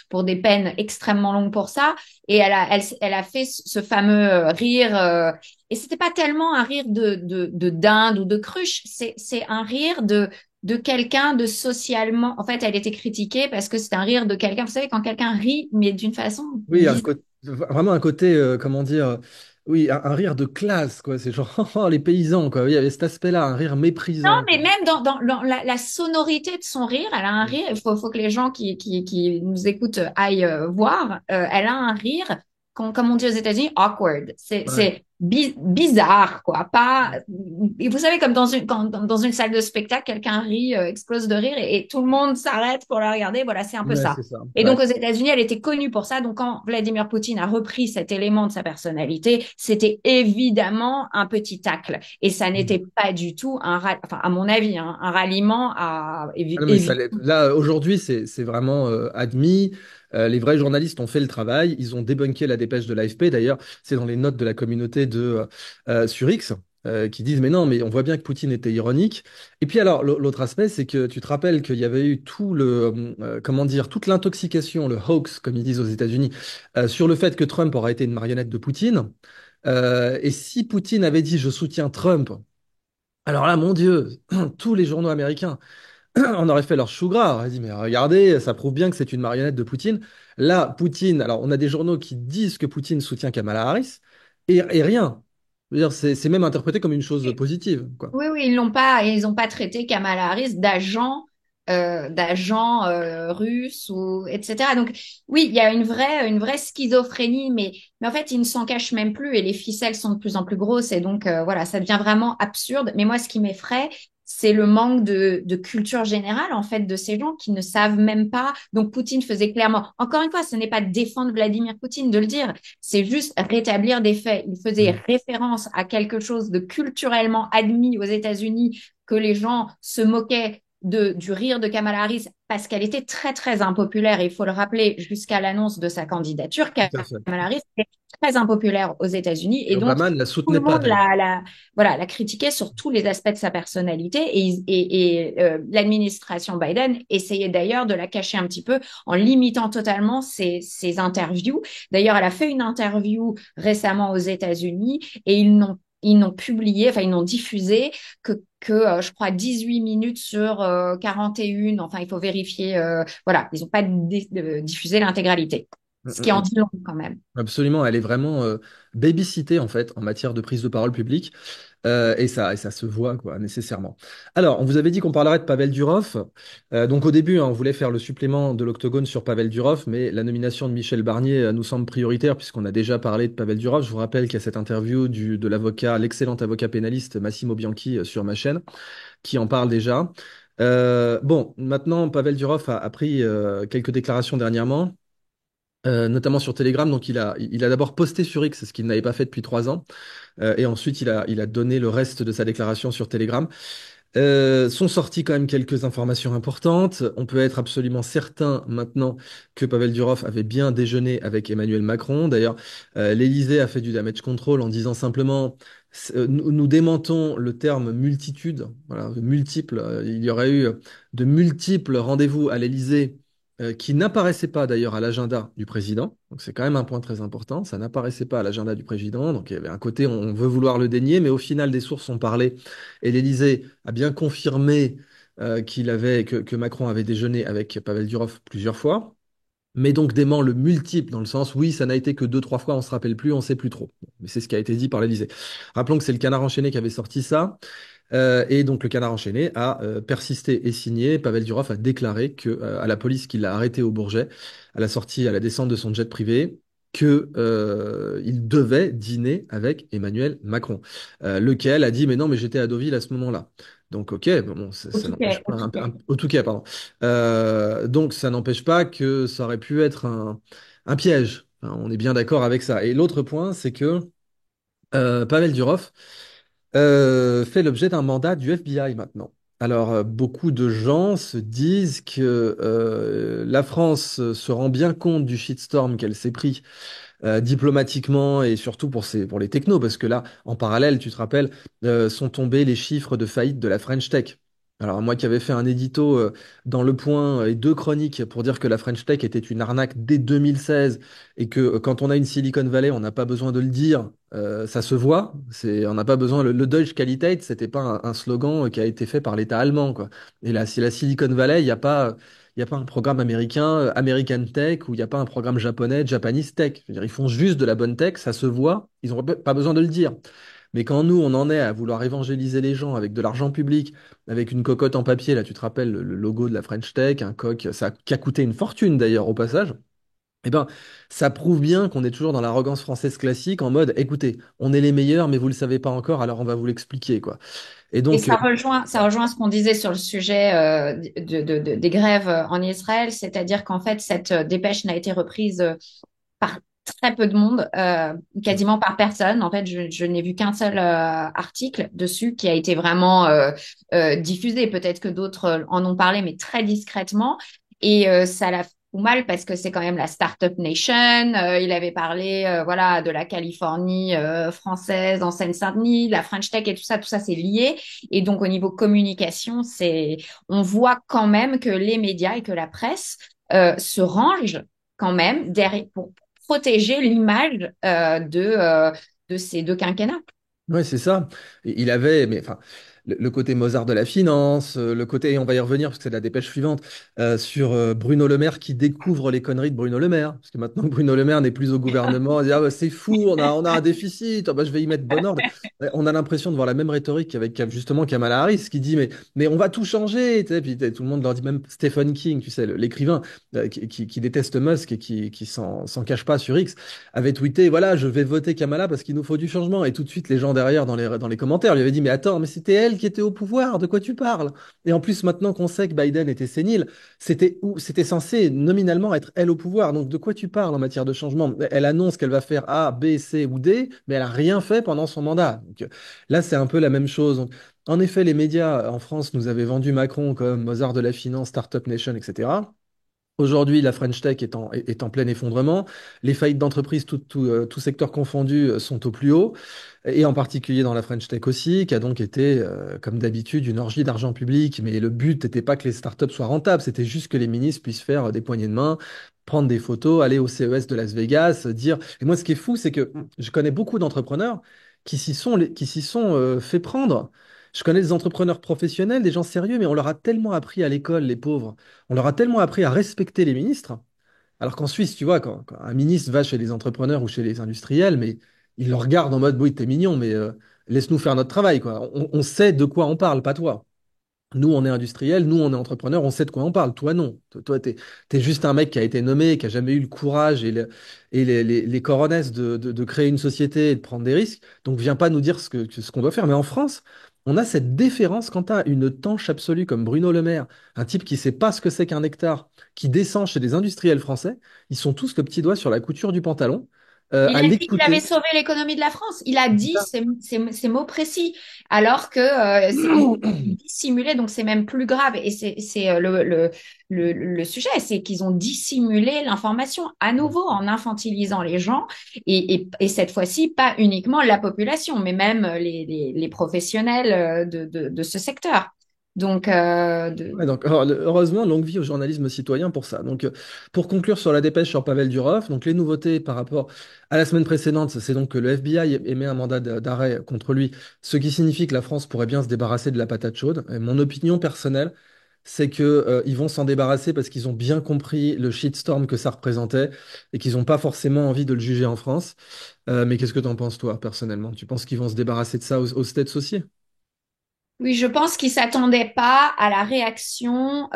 pour des peines extrêmement longues pour ça. Et elle a fait ce fameux rire. Et c'était pas tellement un rire de dinde ou de cruche, c'est un rire de quelqu'un de socialement. En fait, elle était critiquée parce que c'est un rire de quelqu'un. Vous savez, quand quelqu'un rit, mais d'une façon Oui, bizarre. vraiment un côté, comment dire, oui, un rire de classe, quoi. C'est genre, oh, les paysans, quoi. Oui, il y avait cet aspect-là, un rire Non, méprisant, mais quoi. même dans la sonorité de son rire, elle a un rire. Faut que les gens qui nous écoutent aillent voir. Elle a un rire, comme on dit aux États-Unis, awkward. Ouais. C'est bizarre, quoi. Pas. Et vous savez, comme dans une salle de spectacle, quelqu'un rit, explose de rire, et tout le monde s'arrête pour la regarder. Voilà, c'est un peu Ouais, ça. c'est ça. Et Ouais. donc aux États-Unis, elle était connue pour ça. Donc quand Vladimir Poutine a repris cet élément de sa personnalité, c'était évidemment un petit tacle. Et ça n'était pas du tout enfin, à mon avis, hein, un ralliement à Ah non, mais là, aujourd'hui, c'est vraiment admis. Les vrais journalistes ont fait le travail. Ils ont débunké la dépêche de l'AFP. D'ailleurs, c'est dans les notes de la communauté sur X qui disent, mais non, mais on voit bien que Poutine était ironique. Et puis alors, l'autre aspect, c'est que tu te rappelles qu'il y avait eu comment dire, toute l'intoxication, le hoax, comme ils disent aux États-Unis, sur le fait que Trump aurait été une marionnette de Poutine. Et si Poutine avait dit, je soutiens Trump, alors là, mon Dieu, tous les journaux américains on aurait fait leur chou gras. On aurait dit, mais regardez, ça prouve bien que c'est une marionnette de Poutine. Là, Poutine, alors on a des journaux qui disent que Poutine soutient Kamala Harris et rien. Je veux dire, c'est même interprété comme une chose positive, quoi. Oui, oui, ils ont pas traité Kamala Harris d'agent russe ou etc. Donc oui, il y a une vraie schizophrénie, mais en fait, il ne s'en cache même plus et les ficelles sont de plus en plus grosses et donc voilà, ça devient vraiment absurde. Mais moi, ce qui m'effraie, c'est le manque de culture générale en fait de ces gens qui ne savent même pas. Donc Poutine faisait clairement, encore une fois, ce n'est pas défendre Vladimir Poutine de le dire, c'est juste rétablir des faits. Il faisait Mm. référence à quelque chose de culturellement admis aux États-Unis, que les gens se moquaient du rire de Kamala Harris parce qu'elle était très, très impopulaire. Et il faut le rappeler, jusqu'à l'annonce de sa candidature, Tout à fait. Kamala Harris était très impopulaire aux États-Unis. Et Et donc, Obama ne la tout le soutenait pas, monde d'ailleurs. voilà, la critiquait sur tous les aspects de sa personnalité. Et l'administration Biden essayait d'ailleurs de la cacher un petit peu en limitant totalement ses interviews. D'ailleurs, elle a fait une interview récemment aux États-Unis et ils n'ont publié, enfin, ils n'ont diffusé je crois, 18 minutes sur 41. Enfin, il faut vérifier. Voilà, ils n'ont pas diffusé l'intégralité. Mm, Ce mm, qui en mm. dit long quand même. Absolument, elle est vraiment babysittée en fait en matière de prise de parole publique. Et ça se voit, quoi, nécessairement. Alors, on vous avait dit qu'on parlerait de Pavel Durov. Donc, au début, hein, on voulait faire le supplément de l'Octogone sur Pavel Durov, mais la nomination de Michel Barnier nous semble prioritaire, puisqu'on a déjà parlé de Pavel Durov. Je vous rappelle qu'il y a cette interview de l'avocat, l'excellent avocat pénaliste Massimo Bianchi sur ma chaîne, qui en parle déjà. Bon, maintenant, Pavel Durov a pris quelques déclarations dernièrement, notamment sur Telegram. Donc, il a d'abord posté sur X, ce qu'il n'avait pas fait depuis 3 ans, et ensuite, il a donné le reste de sa déclaration sur Telegram. Sont sorties quand même quelques informations importantes. On peut être absolument certain maintenant que Pavel Durov avait bien déjeuné avec Emmanuel Macron. D'ailleurs, l'Élysée a fait du damage control en disant simplement nous démentons le terme multitude, voilà, multiple. Il y aurait eu de multiples rendez-vous à l'Élysée qui n'apparaissaient pas d'ailleurs à l'agenda du président. Donc c'est quand même un point très important. Ça n'apparaissait pas à l'agenda du président. Donc il y avait un côté, on veut vouloir le dénier, mais au final, des sources ont parlé et l'Élysée a bien confirmé que Macron avait déjeuné avec Pavel Durov plusieurs fois, mais donc dément le multiple, dans le sens, oui, ça n'a été que deux, trois fois, on se rappelle plus, on sait plus trop. Mais c'est ce qui a été dit par l'Élysée. Rappelons que c'est le Canard enchaîné qui avait sorti ça. Et donc le Canard enchaîné a persisté et signé. Pavel Durov a déclaré à la police qui l'a arrêté au Bourget, à la sortie, à la descente de son jet privé, que il devait dîner avec Emmanuel Macron, lequel a dit mais non mais j'étais à Deauville à ce moment-là. Donc ok, bon, ça, Au ça n'empêche Touquet, au pas Touquet. au Touquet, pardon. Donc ça n'empêche pas que ça aurait pu être un piège. Hein, on est bien d'accord avec ça. Et l'autre point, c'est que Pavel Durov fait l'objet d'un mandat du FBI maintenant. Alors, beaucoup de gens se disent que la France se rend bien compte du shitstorm qu'elle s'est pris diplomatiquement et surtout pour les technos, parce que là, en parallèle, tu te rappelles, sont tombés les chiffres de faillite de la French Tech. Alors moi qui avais fait un édito dans Le Point et deux chroniques pour dire que la French Tech était une arnaque dès 2016 et que quand on a une Silicon Valley, on n'a pas besoin de le dire, ça se voit, on n'a pas besoin, le Deutsche Qualität, c'était pas un slogan qui a été fait par l'État allemand, quoi. Et là, si la Silicon Valley, il n'y a pas un programme américain, American Tech, ou il n'y a pas un programme japonais, Japanese Tech. Je veux dire, ils font juste de la bonne tech, ça se voit, ils n'ont pas besoin de le dire. Mais quand nous, on en est à vouloir évangéliser les gens avec de l'argent public, avec une cocotte en papier, là, tu te rappelles le logo de la French Tech, un coq, qui a coûté une fortune d'ailleurs au passage, eh ben, ça prouve bien qu'on est toujours dans l'arrogance française classique, en mode, écoutez, on est les meilleurs, mais vous le savez pas encore, alors on va vous l'expliquer, quoi. Et Et donc, ça rejoint ce qu'on disait sur le sujet des grèves en Israël, c'est-à-dire qu'en fait, cette dépêche n'a été reprise par très peu de monde, quasiment par personne. En fait, je n'ai vu qu'un seul article dessus qui a été vraiment diffusé. Peut-être que d'autres en ont parlé, mais très discrètement. Et ça l'a fait mal parce que c'est quand même la Startup Nation. Il avait parlé, voilà, de la Californie française en Seine-Saint-Denis, la French Tech et tout ça, c'est lié. Et donc, au niveau communication, on voit quand même que les médias et que la presse se rangent quand même derrière, pour protéger l'image de ces deux quinquennats. ouais, c'est ça. Il avait, mais enfin, le côté Mozart de la finance, le côté, et on va y revenir parce que c'est la dépêche suivante, sur Bruno Le Maire qui découvre les conneries de Bruno Le Maire. Parce que maintenant que Bruno Le Maire n'est plus au gouvernement, il dit, ah, bah, c'est fou, on a un déficit, ah, bah, je vais y mettre bon ordre. On a l'impression de voir la même rhétorique qu'avec justement Kamala Harris qui dit, mais on va tout changer. Tu sais, puis tout le monde leur dit, même Stephen King, tu sais, l'écrivain qui déteste Musk et qui s'en cache pas sur X avait tweeté, voilà, je vais voter Kamala parce qu'il nous faut du changement. Et tout de suite, les gens derrière, dans les commentaires, lui avaient dit, mais attends, mais c'était elle qui était au pouvoir, de quoi tu parles? Et en plus, maintenant qu'on sait que Biden était sénile, c'était censé nominalement être elle au pouvoir. Donc de quoi tu parles en matière de changement? Elle annonce qu'elle va faire A, B, C ou D, mais elle a rien fait pendant son mandat. Donc, là, c'est un peu la même chose. Donc, en effet, les médias en France nous avaient vendu Macron comme Mozart de la finance, Startup Nation, etc. Aujourd'hui, la French Tech est en plein effondrement. Les faillites d'entreprises, tout secteur confondu, sont au plus haut, et en particulier dans la French Tech aussi, qui a donc été, comme d'habitude, une orgie d'argent public. Mais le but n'était pas que les startups soient rentables, c'était juste que les ministres puissent faire des poignées de main, prendre des photos, aller au CES de Las Vegas, dire. Et moi, ce qui est fou, c'est que je connais beaucoup d'entrepreneurs qui s'y sont fait prendre. Je connais des entrepreneurs professionnels, des gens sérieux, mais on leur a tellement appris à l'école, les pauvres. On leur a tellement appris à respecter les ministres, alors qu'en Suisse, tu vois, quand un ministre va chez les entrepreneurs ou chez les industriels, mais il le regarde en mode, oui, t'es mignon, mais laisse-nous faire notre travail, quoi. On sait de quoi on parle, pas toi. Nous, on est industriel, nous, on est entrepreneur, on sait de quoi on parle. Toi, non. Toi, t'es juste un mec qui a été nommé, qui a jamais eu le courage et les coronesses de créer une société et de prendre des risques. Donc, viens pas nous dire ce qu'on doit faire. Mais en France, on a cette déférence quand tu as une tanche absolue comme Bruno Le Maire, un type qui sait pas ce que c'est qu'un hectare, qui descend chez des industriels français. Ils sont tous le petit doigt sur la couture du pantalon, Il à a dit qu'il avait l'écouter. sauvé l'économie de la France. Il a dit ces mots précis, alors que ils ont dissimulé, donc c'est même plus grave. Et c'est le sujet, c'est qu'ils ont dissimulé l'information à nouveau en infantilisant les gens, et cette fois-ci, pas uniquement la population, mais même les professionnels de ce secteur. Donc, Ouais, donc, heureusement, longue vie au journalisme citoyen pour ça. Donc, pour conclure sur la dépêche sur Pavel Durov, donc les nouveautés par rapport à la semaine précédente, c'est donc que le FBI émet un mandat d'arrêt contre lui, ce qui signifie que la France pourrait bien se débarrasser de la patate chaude. Et mon opinion personnelle, c'est que, ils vont s'en débarrasser parce qu'ils ont bien compris le shitstorm que ça représentait et qu'ils n'ont pas forcément envie de le juger en France. Mais qu'est-ce que tu en penses, toi, personnellement? Tu penses qu'ils vont se débarrasser de ça aux States aussi? oui, je pense qu'ils s'attendaient pas à la réaction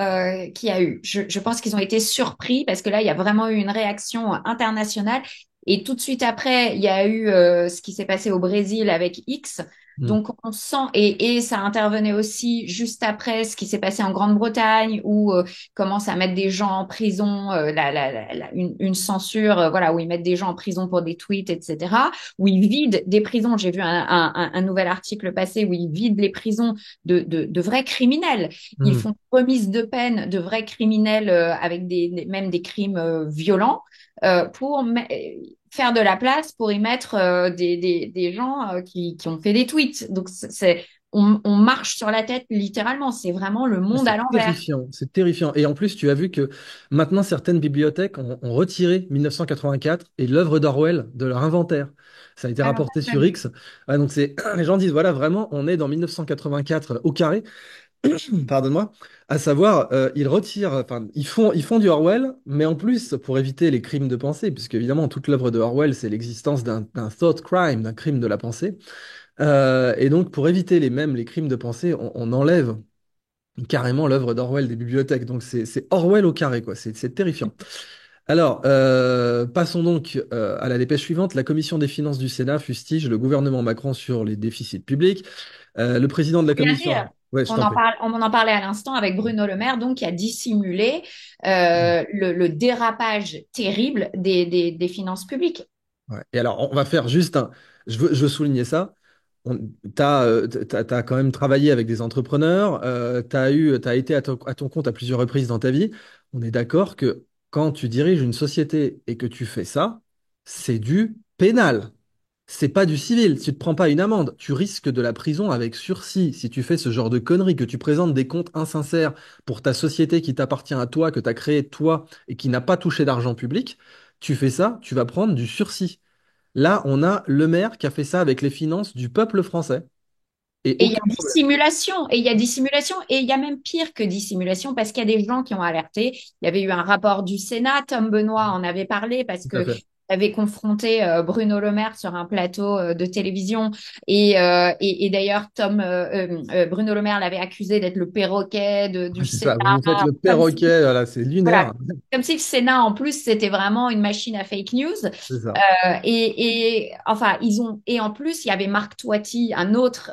qu'il y a eu. Je pense qu'ils ont été surpris parce que là, il y a vraiment eu une réaction internationale. Et tout de suite après, il y a eu ce qui s'est passé au Brésil avec X. Hmm. Donc, on sent, et ça intervenait aussi juste après ce qui s'est passé en Grande-Bretagne, où commencent à mettre des gens en prison, une censure, voilà, où ils mettent des gens en prison pour des tweets, etc., où ils vident des prisons. J'ai vu un nouvel article passé où ils vident les prisons de vrais criminels. Ils Hmm. font remise de peine de vrais criminels avec même des crimes violents pour faire de la place pour y mettre des gens qui ont fait des tweets. Donc, on marche sur la tête littéralement. C'est vraiment le monde à C'est l'envers. terrifiant, c'est terrifiant. Et en plus, tu as vu que maintenant, certaines bibliothèques ont retiré 1984 et l'œuvre d'Orwell de leur inventaire. Ça a été Alors, ça, rapporté j'ai pas sur vu. X. Ah, donc les gens disent, voilà, vraiment, on est dans 1984 au carré, pardonne-moi, à savoir, ils retirent, enfin, ils font du Orwell, mais en plus, pour éviter les crimes de pensée, puisque évidemment, toute l'œuvre de Orwell, c'est l'existence d'un thought crime, d'un crime de la pensée. Et donc, pour éviter les crimes de pensée, on enlève carrément l'œuvre d'Orwell des bibliothèques. Donc c'est Orwell au carré, quoi. C'est terrifiant. Alors, passons donc à la dépêche suivante. La commission des finances du Sénat fustige le gouvernement Macron sur les déficits publics. Le président de la Regardez, commission... Ouais, je t'en prie. on en parlait à l'instant avec Bruno Le Maire, donc qui a dissimulé le dérapage terrible des finances publiques. Ouais. Et alors, on va faire juste un... je veux souligner ça. T'as quand même travaillé avec des entrepreneurs, t'as été à ton compte à plusieurs reprises dans ta vie. On est d'accord que quand tu diriges une société et que tu fais ça, c'est du pénal. C'est pas du civil. Tu te prends pas une amende. Tu risques de la prison avec sursis si tu fais ce genre de conneries, que tu présentes des comptes insincères pour ta société qui t'appartient à toi, que tu as créée toi et qui n'a pas touché d'argent public. Tu fais ça, tu vas prendre du sursis. Là, on a le maire qui a fait ça avec les finances du peuple français. Et Et il y aucun a problème. dissimulation, et il y a dissimulation, et il y a même pire que dissimulation, parce qu'il y a des gens qui ont alerté. Il y avait eu un rapport du Sénat, Tom Benoît en avait parlé, parce Tout à que fait. avait confronté Bruno Le Maire sur un plateau de télévision. Et d'ailleurs, Bruno Le Maire l'avait accusé d'être le perroquet du C'est ça, Sénat, vous nous faites le comme si, perroquet, voilà, c'est voilà, lunaire. comme si le Sénat, en plus, c'était vraiment une machine à fake news. C'est ça. Enfin, et en plus, il y avait Marc Toiti, un autre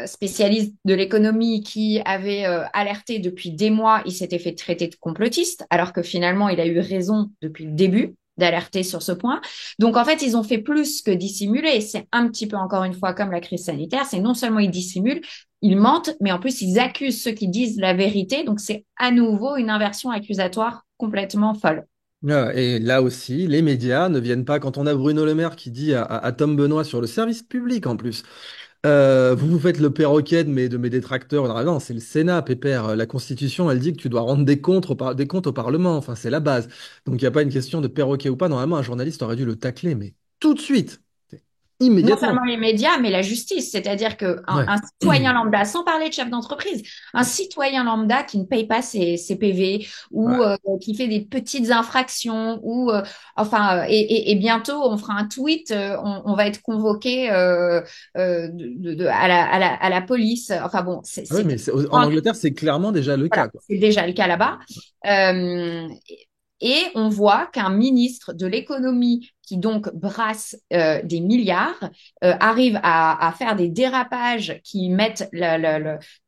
spécialiste de l'économie qui avait alerté depuis des mois. Il s'était fait traiter de complotiste, alors que finalement, il a eu raison depuis le début d'alerter sur ce point. Donc, en fait, ils ont fait plus que dissimuler. C'est un petit peu, encore une fois, comme la crise sanitaire. C'est non seulement ils dissimulent, ils mentent, mais en plus, ils accusent ceux qui disent la vérité. Donc, c'est à nouveau une inversion accusatoire complètement folle. Et là aussi, les médias ne viennent pas, quand on a Bruno Le Maire qui dit à Tom Benoît sur le service public en plus, vous vous faites le perroquet de mes détracteurs. Non, non, c'est le Sénat, pépère. La Constitution, elle dit que tu dois rendre des comptes au Parlement. Enfin, c'est la base. Donc, il n'y a pas une question de perroquet ou pas. Normalement, un journaliste aurait dû le tacler, mais tout de suite, Non immédiatement. seulement les médias, mais la justice. C'est-à-dire qu'un Ouais. un citoyen lambda, sans parler de chef d'entreprise, un citoyen lambda qui ne paye pas ses PV ou Ouais. qui fait des petites infractions ou et bientôt on fera un tweet, on va être convoqué à la police. Enfin bon, Ah ouais, mais en Angleterre, c'est clairement déjà le cas, voilà, quoi. c'est déjà le cas là-bas. Euh, Et on voit qu'un ministre de l'économie qui donc brasse des milliards arrive à faire des dérapages qui mettent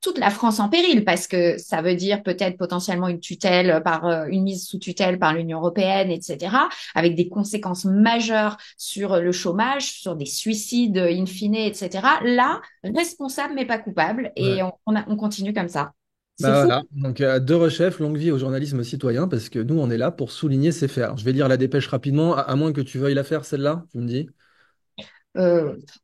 toute la France en péril parce que ça veut dire peut-être potentiellement une tutelle une mise sous tutelle par l'Union européenne, etc., avec des conséquences majeures sur le chômage, sur des suicides in fine, etc. Là, responsable mais pas coupable et Ouais. on continue comme ça. C'est Bah fou. voilà, donc deux rechefs, longue vie au journalisme citoyen, parce que nous, on est là pour souligner ces faits. Alors, je vais lire la dépêche rapidement, à moins que tu veuilles la faire, celle-là, tu me dis.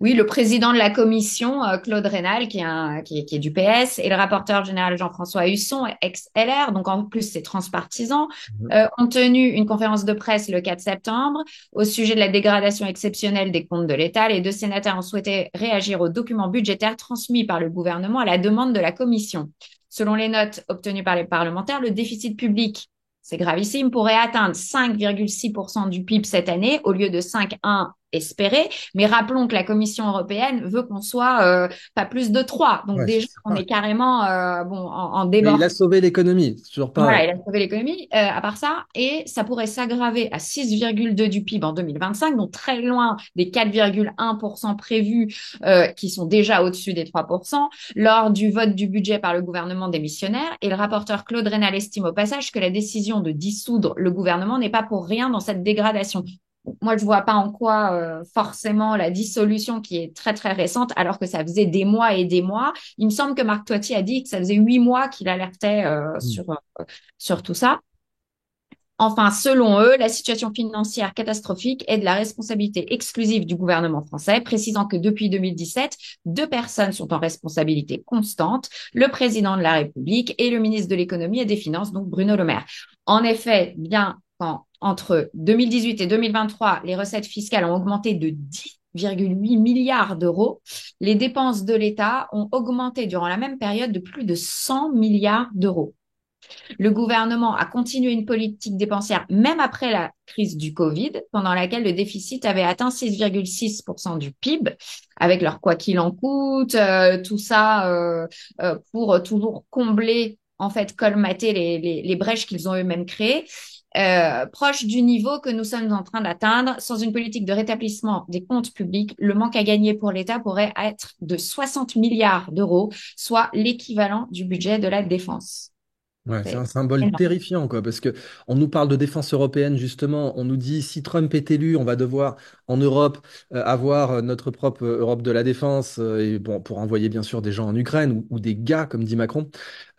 Oui, le président de la commission, Claude Rénal, qui est du PS, et le rapporteur général Jean-François Husson, ex-LR, donc en plus c'est transpartisan, Mhm. ont tenu une conférence de presse le 4 septembre au sujet de la dégradation exceptionnelle des comptes de l'État. Les deux sénateurs ont souhaité réagir aux documents budgétaires transmis par le gouvernement à la demande de la commission. Selon les notes obtenues par les parlementaires, le déficit public, c'est gravissime, pourrait atteindre 5,6% du PIB cette année au lieu de 5,1 espéré. Mais rappelons que la Commission européenne veut qu'on soit pas plus de 3. Donc Ouais, déjà, c'est on ça. est carrément en Mais il débord. a sauvé l'économie, c'est toujours pareil. Voilà, il a sauvé l'économie à part ça, et ça pourrait s'aggraver à 6,2 du PIB en 2025, donc très loin des 4,1% prévus qui sont déjà au-dessus des 3% lors du vote du budget par le gouvernement démissionnaire. Et le rapporteur Claude Rénal estime au passage que la décision de dissoudre le gouvernement n'est pas pour rien dans cette dégradation. Moi, je vois pas en quoi forcément la dissolution qui est très très récente, alors que ça faisait des mois et des mois. Il me semble que Marc Toiti a dit que ça faisait 8 mois qu'il alertait Mm. sur tout ça. Enfin, selon eux, la situation financière catastrophique est de la responsabilité exclusive du gouvernement français, précisant que depuis 2017, deux personnes sont en responsabilité constante, le président de la République et le ministre de l'économie et des finances, donc Bruno Le Maire. En effet, bien quand entre 2018 et 2023, les recettes fiscales ont augmenté de 10,8 milliards d'euros, les dépenses de l'État ont augmenté durant la même période de plus de 100 milliards d'euros. Le gouvernement a continué une politique dépensière même après la crise du Covid, pendant laquelle le déficit avait atteint 6,6% du PIB, avec leur quoi qu'il en coûte, tout ça pour toujours combler, en fait, colmater les brèches qu'ils ont eux-mêmes créées. Proche du niveau que nous sommes en train d'atteindre, sans une politique de rétablissement des comptes publics, le manque à gagner pour l'État pourrait être de 60 milliards d'euros, soit l'équivalent du budget de la défense. Ouais, c'est C'est un symbole énorme. terrifiant, quoi, parce que on nous parle de défense européenne, justement. On nous dit si Trump est élu, on va devoir en Europe avoir notre propre Europe de la défense, et bon, pour envoyer bien sûr des gens en Ukraine ou des gars, comme dit Macron.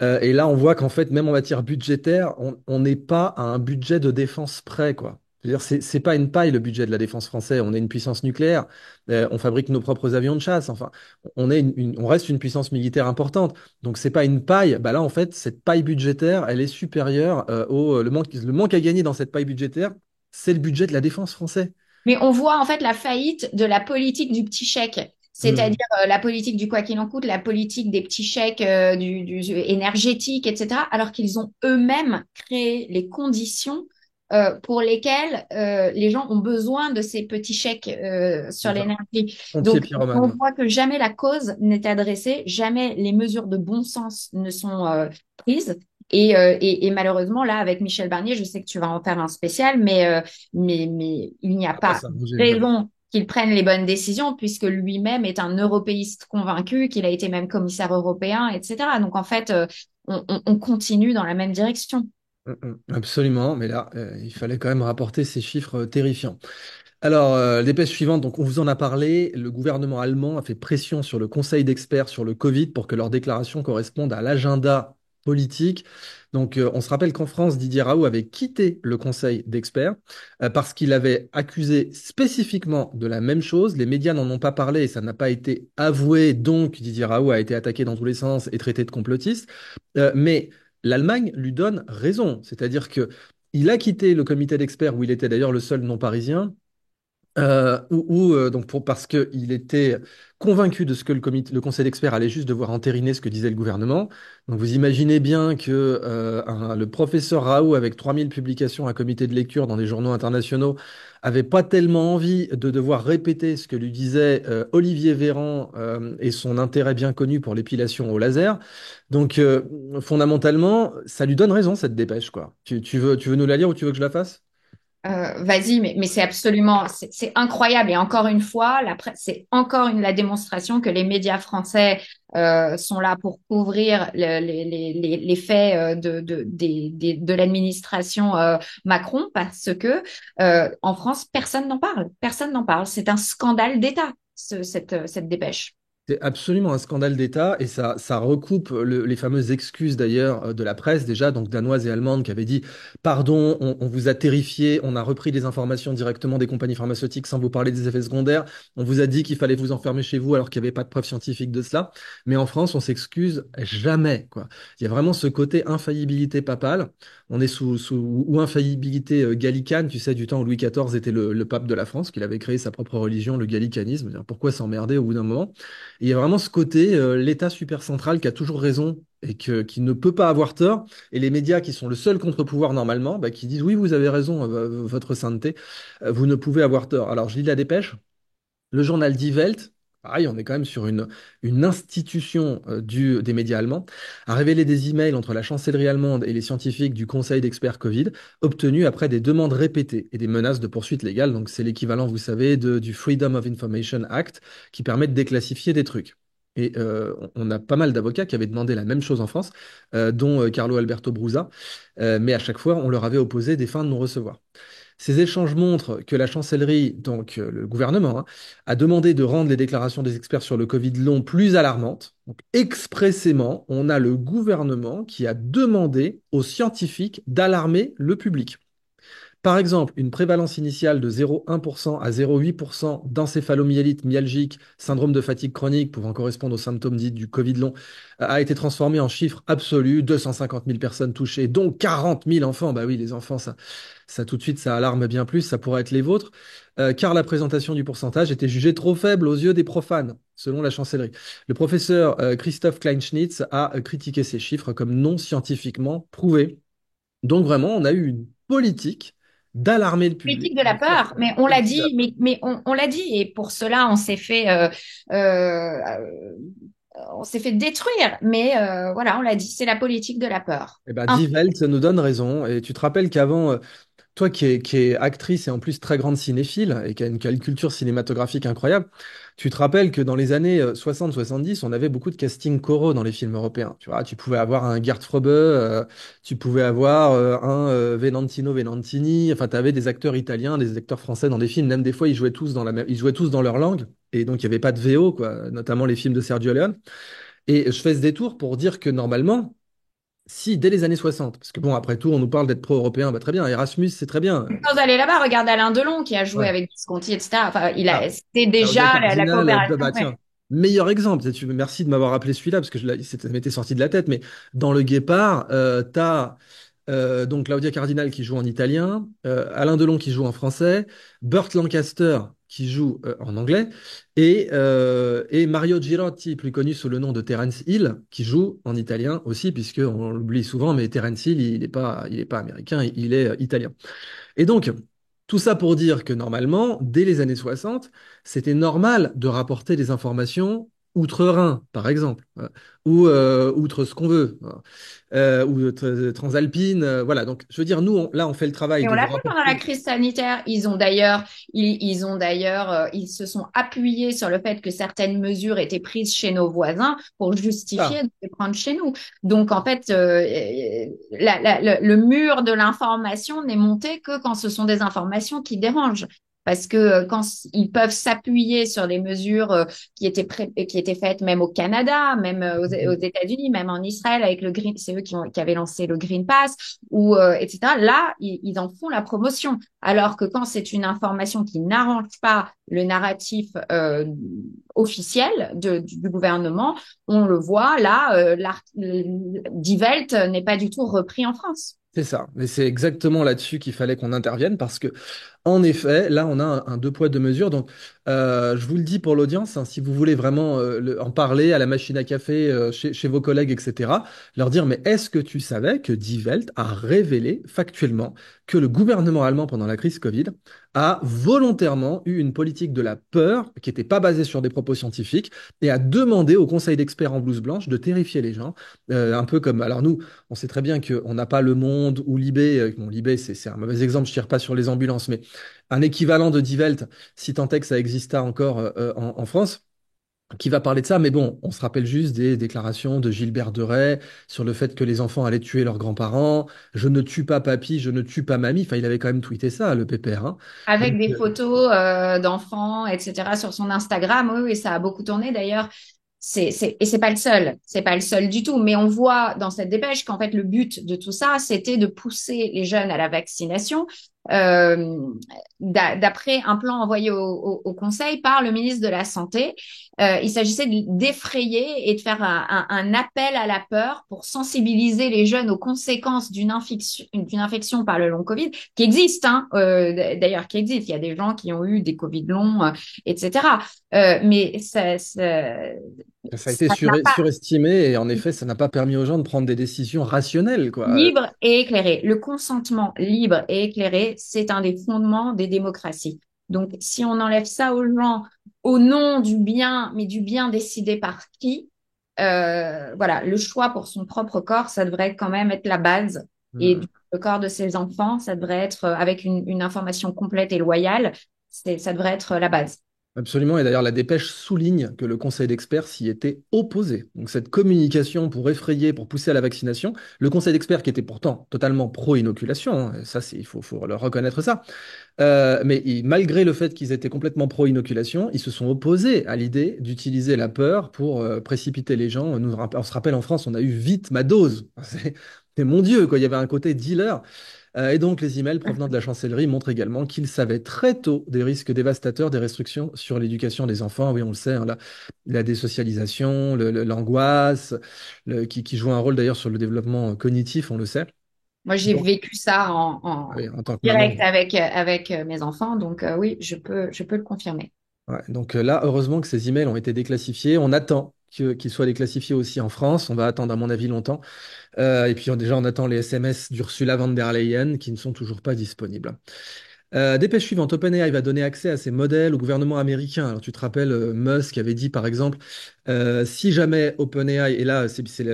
Et là, on voit qu'en fait, même en matière budgétaire, on n'est pas à un budget de défense près, quoi. Je veux dire, c'est pas une paille le budget de la défense française. On est une puissance nucléaire, on fabrique nos propres avions de chasse. Enfin, on est on reste une puissance militaire importante. Donc c'est pas une paille. Bah là en fait cette paille budgétaire, elle est supérieure au le manque à gagner dans cette paille budgétaire, c'est le budget de la défense français. Mais on voit en fait la faillite de la politique du petit chèque, c'est-à-dire Mhm. la politique du quoi qu'il en coûte, la politique des petits chèques énergétiques, etc., alors qu'ils ont eux-mêmes créé les conditions pour lesquelles les gens ont besoin de ces petits chèques sur C'est ça. l'énergie. Pompier Donc, on pyromane. voit que jamais la cause n'est adressée, jamais les mesures de bon sens ne sont prises. Et malheureusement, là, avec Michel Barnier, je sais que tu vas en faire un spécial, mais il n'y a Ah bah pas ça, j'ai une- raison qu'il prenne les bonnes décisions puisque lui-même est un européiste convaincu, qu'il a été même commissaire européen, etc. Donc en fait, on continue dans la même direction. Absolument, mais là, il fallait quand même rapporter ces chiffres terrifiants. Alors, dépêche suivante, donc on vous en a parlé, le gouvernement allemand a fait pression sur le conseil d'experts sur le Covid pour que leurs déclarations correspondent à l'agenda politique. Donc, on se rappelle qu'en France, Didier Raoult avait quitté le conseil d'experts parce qu'il avait accusé spécifiquement de la même chose. Les médias n'en ont pas parlé et ça n'a pas été avoué, donc Didier Raoult a été attaqué dans tous les sens et traité de complotiste. Mais l'Allemagne lui donne raison, c'est-à-dire que il a quitté le comité d'experts où il était d'ailleurs le seul non parisien Donc parce qu'il était convaincu de ce que le conseil d'experts allait juste devoir entériner ce que disait le gouvernement. Donc vous imaginez bien que le professeur Raoult, avec 3000 publications à comité de lecture dans des journaux internationaux, avait pas tellement envie de devoir répéter ce que lui disait Olivier Véran et son intérêt bien connu pour l'épilation au laser. Donc fondamentalement, ça lui donne raison cette dépêche, quoi. Tu veux nous la lire ou tu veux que je la fasse? Vas-y, mais c'est absolument, c'est incroyable. Et encore une fois, c'est encore la démonstration que les médias français sont là pour couvrir les faits de l'administration Macron, parce que en France, personne n'en parle. Personne n'en parle. C'est un scandale d'État, cette dépêche. C'est absolument un scandale d'État et ça recoupe les fameuses excuses d'ailleurs de la presse déjà, donc danoise et allemande, qui avaient dit pardon, on vous a terrifié, on a repris des informations directement des compagnies pharmaceutiques sans vous parler des effets secondaires, on vous a dit qu'il fallait vous enfermer chez vous alors qu'il n'y avait pas de preuves scientifiques de cela. Mais en France, on s'excuse jamais, quoi. Il y a vraiment ce côté infaillibilité papale, on est ou infaillibilité gallicane, tu sais, du temps où Louis XIV était le pape de la France, qu'il avait créé sa propre religion, le gallicanisme. Pourquoi s'emmerder au bout d'un moment? Il y a vraiment ce côté, l'État super central qui a toujours raison et qui ne peut pas avoir tort, et les médias qui sont le seul contre-pouvoir normalement, bah, qui disent oui, vous avez raison, votre sainteté, vous ne pouvez avoir tort. Alors je lis la dépêche, le journal Die Welt, pareil, on est quand même sur une institution des médias allemands, a révélé des emails entre la chancellerie allemande et les scientifiques du Conseil d'experts Covid, obtenus après des demandes répétées et des menaces de poursuites légales. Donc c'est l'équivalent, vous savez, du Freedom of Information Act, qui permet de déclassifier des trucs. Et on a pas mal d'avocats qui avaient demandé la même chose en France, dont Carlo Alberto Brusa, mais à chaque fois, on leur avait opposé des fins de non-recevoir. Ces échanges montrent que la chancellerie, donc le gouvernement, hein, a demandé de rendre les déclarations des experts sur le Covid long plus alarmantes. Donc expressément, on a le gouvernement qui a demandé aux scientifiques d'alarmer le public. Par exemple, une prévalence initiale de 0,1% à 0,8% d'encéphalomyélite myalgique, syndrome de fatigue chronique pouvant correspondre aux symptômes dits du Covid long, a été transformée en chiffre absolu, 250 000 personnes touchées, dont 40 000 enfants. Bah oui, les enfants, ça tout de suite, ça alarme bien plus, ça pourrait être les vôtres, car la présentation du pourcentage était jugée trop faible aux yeux des profanes, selon la chancellerie. Le professeur Christoph Kleinschnitz a critiqué ces chiffres comme non scientifiquement prouvés. Donc vraiment, on a eu une politique d'alarmer le public, Politique de la peur, mais on l'a politique de la dit, peur. mais on l'a dit, et pour cela, on s'est fait détruire. Mais voilà, on l'a dit, c'est la politique de la peur. Eh ben, Die Welt, ça nous donne raison. Et tu te rappelles qu'avant, toi qui es actrice et en plus très grande cinéphile et qui a une culture cinématographique incroyable, tu te rappelles que dans les années 60-70, on avait beaucoup de castings coraux dans les films européens. Tu vois, tu pouvais avoir un Gerd Fröbe, tu pouvais avoir un Venantino Venantini. Enfin, tu avais des acteurs italiens, des acteurs français dans des films. Même des fois, ils jouaient tous ils jouaient tous dans leur langue. Et donc, il n'y avait pas de VO, quoi, notamment les films de Sergio Leone. Et je fais ce détour pour dire que normalement, si, dès les années 60, parce que bon, après tout, on nous parle d'être pro-européen, bah, très bien, Erasmus, c'est très bien. Sans aller là-bas, regarde Alain Delon qui a joué Ouais. avec Visconti, etc. Enfin, Ah, c'était Claudia déjà la Cardinal, coopération. bah Ouais. tiens, meilleur exemple. Merci de m'avoir rappelé celui-là, parce que ça m'était sorti de la tête, mais dans Le Guépard, t'as donc Claudia Cardinal qui joue en italien, Alain Delon qui joue en français, Burt Lancaster qui joue en anglais, et Mario Girotti, plus connu sous le nom de Terence Hill, qui joue en italien aussi, puisqu'on l'oublie souvent, mais Terence Hill, il est pas américain, il est italien. Et donc, tout ça pour dire que normalement, dès les années 60, c'était normal de rapporter des informations outre-Rhin, par exemple, ou outre ce qu'on veut, ou transalpine. Voilà, donc je veux dire, nous, là, on fait le travail Et on de vous l'a fait pendant la rapporter. crise sanitaire. Ils se sont appuyés sur le fait que certaines mesures étaient prises chez nos voisins pour justifier Ah, de les prendre chez nous. Donc, en fait, le mur de l'information n'est monté que quand ce sont des informations qui dérangent. Parce que ils peuvent s'appuyer sur des mesures qui étaient faites même au Canada, même aux États-Unis, même en Israël avec le Green, c'est eux qui avaient lancé le Green Pass ou etc. Là, ils en font la promotion. Alors que quand c'est une information qui n'arrange pas le narratif officiel du gouvernement, on le voit là, Die Welt n'est pas du tout repris en France. C'est ça, mais c'est exactement là-dessus qu'il fallait qu'on intervienne parce que, en effet, là, on a un deux poids, deux mesures. Donc, je vous le dis pour l'audience, hein, si vous voulez vraiment en parler à la machine à café, chez vos collègues, etc., leur dire, mais est-ce que tu savais que Die Welt a révélé factuellement que le gouvernement allemand, pendant la crise Covid, a volontairement eu une politique de la peur qui n'était pas basée sur des propos scientifiques et a demandé au conseil d'experts en blouse blanche de terrifier les gens, un peu comme, alors nous, on sait très bien qu'on n'a pas Le Monde ou Libé. Bon, Libé, c'est un mauvais exemple, je tire pas sur les ambulances, mais un équivalent de Die Welt, si tant est que ça exista encore en France, qui va parler de ça. Mais bon, on se rappelle juste des déclarations de Gilbert Deray sur le fait que les enfants allaient tuer leurs grands-parents. Je ne tue pas papy, je ne tue pas mamie. Enfin, il avait quand même tweeté ça, le pépère, hein. Avec Donc, des photos d'enfants, etc. sur son Instagram. Oui, oui, ça a beaucoup tourné d'ailleurs. Et c'est pas le seul, c'est pas le seul du tout. Mais on voit dans cette dépêche qu'en fait le but de tout ça, c'était de pousser les jeunes à la vaccination. euh, D'après un plan envoyé au Conseil par le ministre de la Santé. Il s'agissait d'effrayer et de faire un appel à la peur pour sensibiliser les jeunes aux conséquences d'une infection par le long Covid, qui existe, hein, d'ailleurs, qui existe. Il y a des gens qui ont eu des Covid longs, etc. Mais ça a été ça n'a pas surestimé et en effet, ça n'a pas permis aux gens de prendre des décisions rationnelles, quoi. libre et éclairé. Le consentement libre et éclairé, c'est un des fondements des démocraties. Donc, si on enlève ça aux gens au nom du bien, mais du bien décidé par qui, voilà, le choix pour son propre corps, ça devrait quand même être la base. Et Hmm. le corps de ses enfants, ça devrait être avec une information complète et loyale, ça devrait être la base. Absolument, et d'ailleurs la dépêche souligne que le conseil d'experts s'y était opposé. Donc cette communication pour effrayer, pour pousser à la vaccination, le conseil d'experts qui était pourtant totalement pro-inoculation, hein, ça faut leur reconnaître ça, malgré le fait qu'ils étaient complètement pro-inoculation, ils se sont opposés à l'idée d'utiliser la peur pour précipiter les gens. On se rappelle en France, on a eu vite ma dose. C'est mon Dieu, quoi. Il y avait un côté dealer. Et donc, les emails provenant de la chancellerie montrent également qu'ils savaient très tôt des risques dévastateurs des restrictions sur l'éducation des enfants. Oui, on le sait, hein, la désocialisation, l'angoisse, qui joue un rôle d'ailleurs sur le développement cognitif, on le sait. Moi, j'ai Donc, vécu ça oui, en tant que direct maman. avec mes enfants, donc oui, je peux le confirmer. Ouais, donc là, heureusement que ces emails ont été déclassifiés. On attend qu'ils soient déclassifiés aussi en France. On va attendre, à mon avis, longtemps. Et puis déjà, on attend les SMS d'Ursula von der Leyen qui ne sont toujours pas disponibles. Dépêche suivante, OpenAI va donner accès à ces modèles au gouvernement américain. Alors tu te rappelles, Musk avait dit par exemple, si jamais OpenAI, et là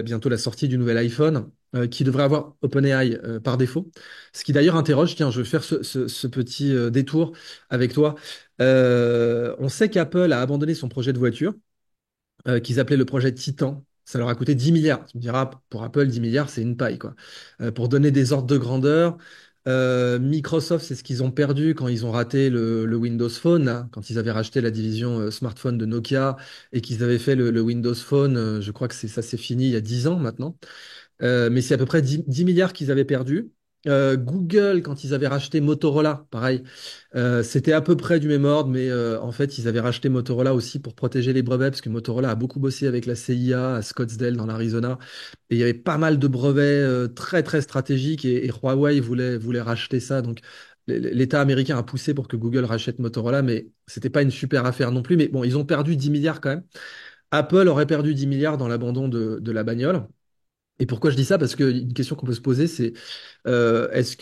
bientôt la sortie du nouvel iPhone, qui devrait avoir OpenAI par défaut, ce qui d'ailleurs interroge, tiens, je vais faire ce petit détour avec toi. On sait qu'Apple a abandonné son projet de voiture, qu'ils appelaient le projet Titan. Ça leur a coûté 10 milliards. Tu me diras, pour Apple, 10 milliards, c'est une paille, quoi. Pour donner des ordres de grandeur, Microsoft, c'est ce qu'ils ont perdu quand ils ont raté le Windows Phone, là, quand ils avaient racheté la division smartphone de Nokia et qu'ils avaient fait le Windows Phone. Je crois que ça s'est fini il y a 10 ans maintenant. Mais c'est à peu près 10 milliards qu'ils avaient perdus. Google, quand ils avaient racheté Motorola, pareil, c'était à peu près du même ordre, mais en fait, ils avaient racheté Motorola aussi pour protéger les brevets, parce que Motorola a beaucoup bossé avec la CIA à Scottsdale, dans l'Arizona, et il y avait pas mal de brevets très, très stratégiques, et Huawei voulait racheter ça. Donc, l'État américain a poussé pour que Google rachète Motorola, mais c'était pas une super affaire non plus. Mais bon, ils ont perdu 10 milliards quand même. Apple aurait perdu 10 milliards dans l'abandon de la bagnole. Et pourquoi je dis ça? Parce qu'une question qu'on peut se poser, c'est qu'est-ce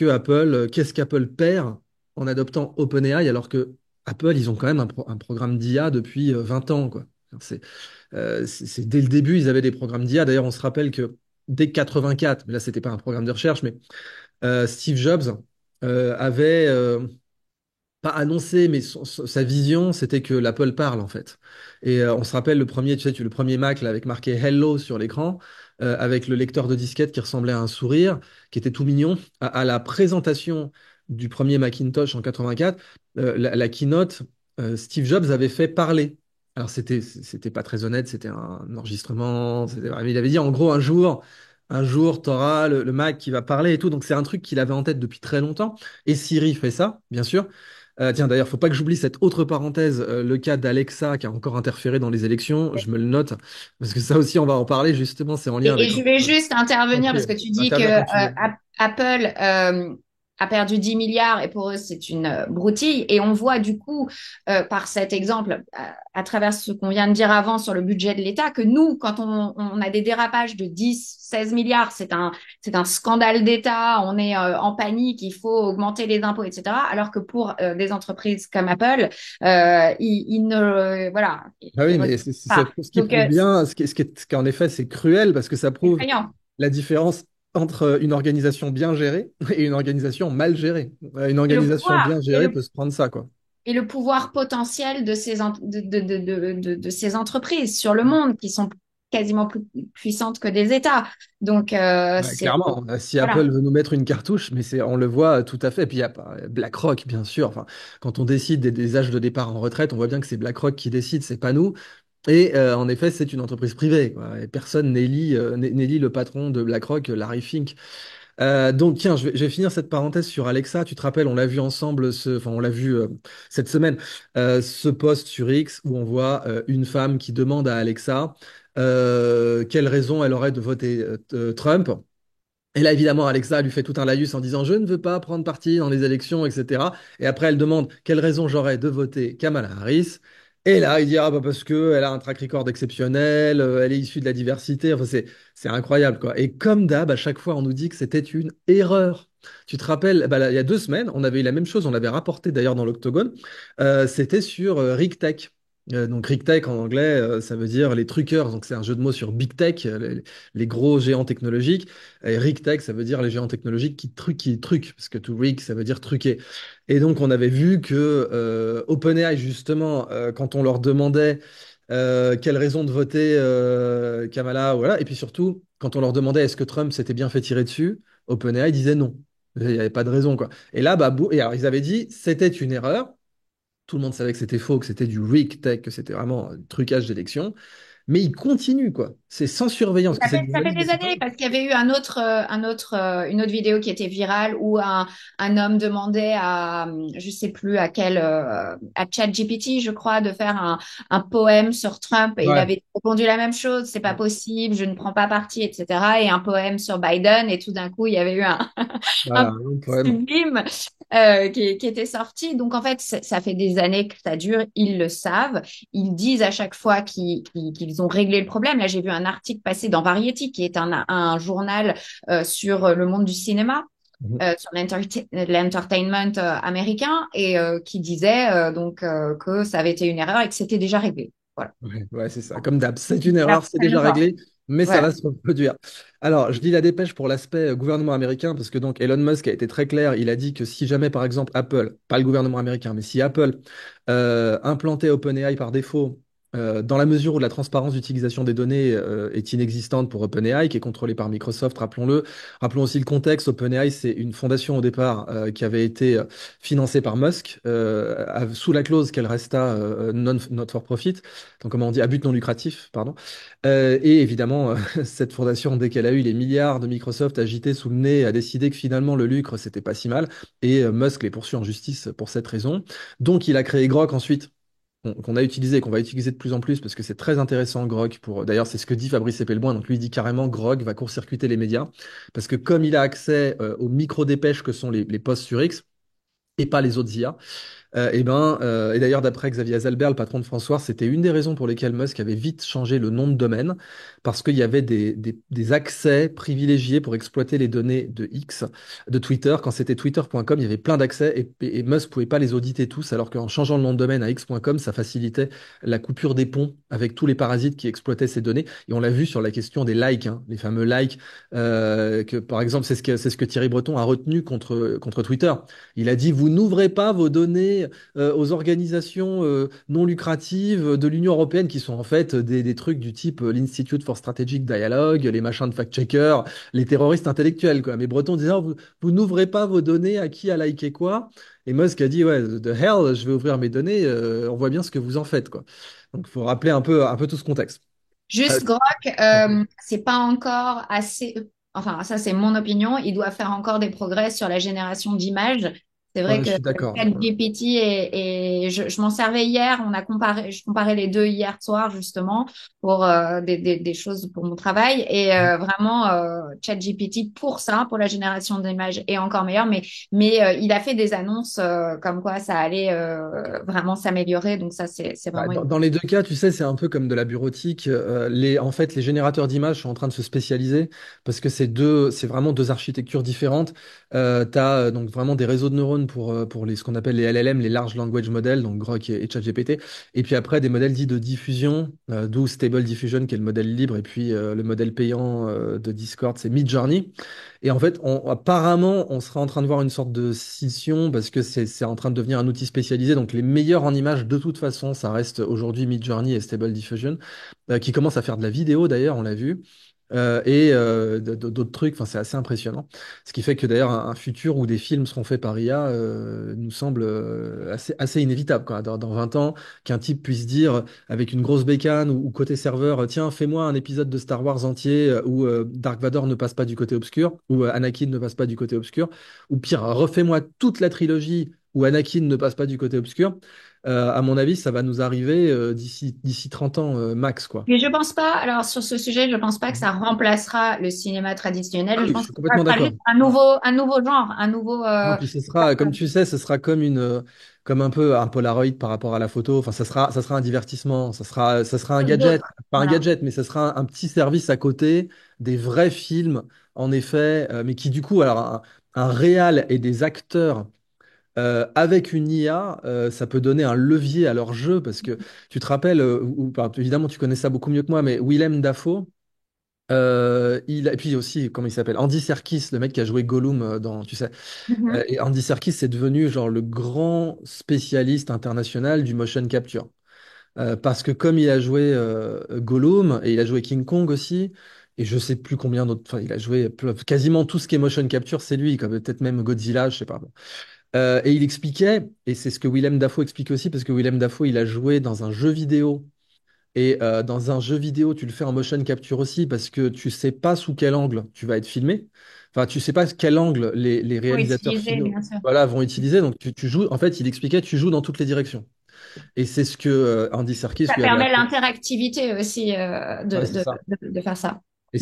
qu'Apple perd en adoptant OpenAI alors que Apple, ils ont quand même un programme d'IA depuis 20 ans, quoi. Dès le début, ils avaient des programmes d'IA. D'ailleurs, on se rappelle que dès 84, mais là, c'était pas un programme de recherche, mais Steve Jobs avait pas annoncé, mais sa vision, c'était que l'Apple parle en fait. Et on se rappelle le premier, tu sais, le premier Mac là, avec marqué Hello sur l'écran, avec le lecteur de disquette qui ressemblait à un sourire, qui était tout mignon. À la présentation du premier Macintosh en 84, la keynote, Steve Jobs avait fait parler. Alors c'était pas très honnête, c'était un enregistrement. Mais il avait dit en gros un jour, tu auras le Mac qui va parler et tout. Donc c'est un truc qu'il avait en tête depuis très longtemps. Et Siri fait ça, bien sûr. Tiens, d'ailleurs, faut pas que j'oublie cette autre parenthèse, le cas d'Alexa qui a encore interféré dans les élections. Je me le note parce que ça aussi, on va en parler justement. C'est en lien Et avec. je vais juste intervenir Ok, parce que tu dis que interviens quand tu veux. Apple a perdu 10 milliards et pour eux, c'est une broutille. Et on voit du coup, par cet exemple, à travers ce qu'on vient de dire avant sur le budget de l'État, que nous, quand on a des dérapages de 10, 16 milliards, c'est un scandale d'État, on est en panique, il faut augmenter les impôts, etc. Alors que pour des entreprises comme Apple, ils ne, voilà, Ah oui, ils mais regardent c'est pas. ce qui Donc, prouve bien, ce qui en effet, c'est cruel parce que ça c'est prouve effrayant. la différence entre une organisation bien gérée et une organisation mal gérée. Une Et le organisation pouvoir, bien gérée peut se prendre ça, quoi. et le pouvoir potentiel de de ces entreprises sur le monde qui sont quasiment plus puissantes que des États. Donc, Ouais, clairement, si voilà. Apple veut nous mettre une cartouche, mais on le voit tout à fait. Et puis il y a pas BlackRock, bien sûr. Enfin, quand on décide des âges de départ en retraite, on voit bien que c'est BlackRock qui décide, c'est pas nous. Et en effet, c'est une entreprise privée, quoi. Et personne n'élit le patron de BlackRock, Larry Fink. Donc, tiens, je vais finir cette parenthèse sur Alexa. Tu te rappelles, on l'a vu ensemble, enfin, on l'a vu cette semaine, ce post sur X où on voit une femme qui demande à Alexa quelle raison elle aurait de voter Trump. Et là, évidemment, Alexa lui fait tout un laïus en disant, je ne veux pas prendre parti dans les élections, etc. Et après, elle demande quelle raison j'aurais de voter Kamala Harris. Et là, il dit, ah, bah, parce qu'elle a un track record exceptionnel, elle est issue de la diversité. Enfin, c'est incroyable, quoi. Et comme d'hab, à chaque fois, on nous dit que c'était une erreur. Tu te rappelles, bah, là, il y a 2 semaines, on avait eu la même chose, on l'avait rapporté d'ailleurs dans l'Octogone. C'était sur RigTech. Donc RigTech en anglais, ça veut dire les truqueurs. Donc c'est un jeu de mots sur Big Tech, les gros géants technologiques. Et rig tech, ça veut dire les géants technologiques qui truquent, parce que to rig, ça veut dire truquer. Et donc, on avait vu que OpenAI, justement, quand on leur demandait quelle raison de voter Kamala, voilà, et puis surtout, quand on leur demandait est-ce que Trump s'était bien fait tirer dessus, OpenAI disait non. Il n'y avait pas de raison, quoi. Et là, bah, et alors, ils avaient dit c'était une erreur. Tout le monde savait que c'était faux, que c'était du rig tech, que c'était vraiment un trucage d'élection. Mais ils continuent, quoi. C'est sans surveillance, que c'est du Ça fait journalisme de des années citoyen. parce qu'il y avait eu une autre vidéo qui était virale où un homme demandait à, je sais plus à quel, à ChatGPT, je crois, de faire un poème sur Trump et il Ouais, avait répondu la même chose, c'est pas possible, je ne prends pas parti, etc. Et un poème sur Biden et tout d'un coup, il y avait eu voilà, un un poème. sublime qui était sorti. Donc en fait, ça fait des années que ça dure, ils le savent. Ils disent à chaque fois qu'ils ont réglé le problème. Là, j'ai vu un article passer dans Variety, qui est un journal sur le monde du cinéma. Sur l'entertainment américain et qui disait donc que ça avait été une erreur et que c'était déjà réglé. Voilà. Ouais, ouais, c'est ça. Comme d'hab, c'est une La erreur, c'est prochaine déjà fois. réglé, mais ça va Voilà. se reproduire. Alors, je lis la dépêche pour l'aspect gouvernement américain, parce que donc Elon Musk a été très clair. Il a dit que si jamais, par exemple, Apple, pas le gouvernement américain, mais si Apple implantait OpenAI par défaut, dans la mesure où la transparence d'utilisation des données est inexistante pour OpenAI, qui est contrôlée par Microsoft, rappelons-le. Rappelons aussi le contexte. OpenAI, c'est une fondation au départ qui avait été financée par Musk, sous la clause qu'elle resta not for profit, donc comment on dit, à but non lucratif, pardon. Et évidemment, cette fondation, dès qu'elle a eu les milliards de Microsoft agités sous le nez, a décidé que finalement le lucre, c'était pas si mal. Et Musk les poursuit en justice pour cette raison. Donc il a créé Grok ensuite. Qu'on a utilisé et qu'on va utiliser de plus en plus parce que c'est très intéressant Grok pour d'ailleurs c'est ce que dit Fabrice Epelboin, donc lui il dit carrément Grok va court-circuiter les médias parce que comme il a accès aux micro-dépêches que sont les posts sur X et pas les autres IA. Et d'ailleurs, d'après Xavier Azalbert, le patron de François, c'était une des raisons pour lesquelles Musk avait vite changé le nom de domaine, parce qu'il y avait des accès privilégiés pour exploiter les données de X, de Twitter. Quand c'était twitter.com, il y avait plein d'accès et Musk pouvait pas les auditer tous, alors qu'en changeant le nom de domaine à x.com, ça facilitait la coupure des ponts avec tous les parasites qui exploitaient ces données. Et on l'a vu sur la question des likes, hein, les fameux likes, que par exemple, c'est ce que Thierry Breton a retenu contre Twitter. Il a dit, vous n'ouvrez pas vos données aux organisations non lucratives de l'Union européenne, qui sont en fait des trucs du type l'Institute for Strategic Dialogue, les machins de fact-checkers, les terroristes intellectuels, quoi. Mais Breton disait, oh, vous n'ouvrez pas vos données à qui a liké quoi. Et Musk a dit, ouais, the hell, je vais ouvrir mes données, on voit bien ce que vous en faites, quoi. Donc il faut rappeler un peu tout ce contexte. Euh, Juste Grok, c'est pas encore assez. Enfin, ça c'est mon opinion. Il doit faire encore des progrès sur la génération d'images. C'est vrai Ouais, que je suis d'accord. ChatGPT et je m'en servais hier. Je comparais les deux hier soir justement pour des choses pour mon travail et vraiment ChatGPT pour ça, pour la génération d'images est encore meilleur. Mais il a fait des annonces comme quoi ça allait vraiment s'améliorer. Donc ça c'est Bah, vraiment dans, une. dans les deux cas, tu sais, c'est un peu comme de la bureautique. En fait, les générateurs d'images sont en train de se spécialiser parce que c'est vraiment deux architectures différentes. Tu as donc vraiment des réseaux de neurones pour ce qu'on appelle les LLM, les Large Language Models, donc Grok et ChatGPT. Et puis après, des modèles dits de diffusion, d'où Stable Diffusion, qui est le modèle libre, et puis le modèle payant de Discord, c'est Midjourney. Et en fait, apparemment, on sera en train de voir une sorte de scission parce que c'est en train de devenir un outil spécialisé. Donc, les meilleurs en images, de toute façon, ça reste aujourd'hui Midjourney et Stable Diffusion, qui commencent à faire de la vidéo d'ailleurs, on l'a vu, d'autres trucs. Enfin, c'est assez impressionnant. Ce qui fait que d'ailleurs, un futur où des films seront faits par IA nous semble assez inévitable, quoi. Dans 20 ans, qu'un type puisse dire avec une grosse bécane ou côté serveur, tiens, fais-moi un épisode de Star Wars entier où Dark Vador ne passe pas du côté obscur, où Anakin ne passe pas du côté obscur, ou pire, refais-moi toute la trilogie où Anakin ne passe pas du côté obscur. À mon avis, ça va nous arriver d'ici 30 ans max, quoi. Mais je pense pas, alors sur ce sujet, je pense pas que ça remplacera le cinéma Ah traditionnel. Je oui, je pense suis que ça complètement sera d'accord. juste un nouveau genre, un nouveau. Non, puis ce sera, comme tu sais, ce sera comme un peu un Polaroid par rapport à la photo. Enfin, ça sera un divertissement. Ça sera un gadget. D'autres. Pas un Voilà. gadget, mais ça sera un petit service à côté des vrais films, en effet, mais qui, du coup, alors, un réal et des acteurs avec une IA, ça peut donner un levier à leur jeu parce que tu te rappelles, enfin, évidemment, tu connais ça beaucoup mieux que moi, mais Willem Dafoe. Et puis aussi, comment il s'appelle? Andy Serkis, le mec qui a joué Gollum dans, tu sais. Mhm. Et Andy Serkis c'est devenu genre le grand spécialiste international du motion capture. Parce que comme il a joué Gollum et il a joué King Kong aussi, et je sais plus combien d'autres, enfin il a joué quasiment tout ce qui est motion capture, c'est lui, comme peut-être même Godzilla, je sais pas. Bon. Et il expliquait, et c'est ce que Willem Dafoe explique aussi, parce que Willem Dafoe il a joué dans un jeu vidéo. Et dans un jeu vidéo, tu le fais en motion capture aussi parce que tu sais pas sous quel angle tu vas être filmé. Enfin, tu sais pas quel angle les Pour réalisateurs utiliser, finaux bien sûr. voilà, vont utiliser. Donc tu joues, en fait, il expliquait, tu joues dans toutes les directions. Et c'est ce que Andy Serkis Ça lui avait permet appris. l'interactivité aussi Ouais, c'est ça. de faire ça. Et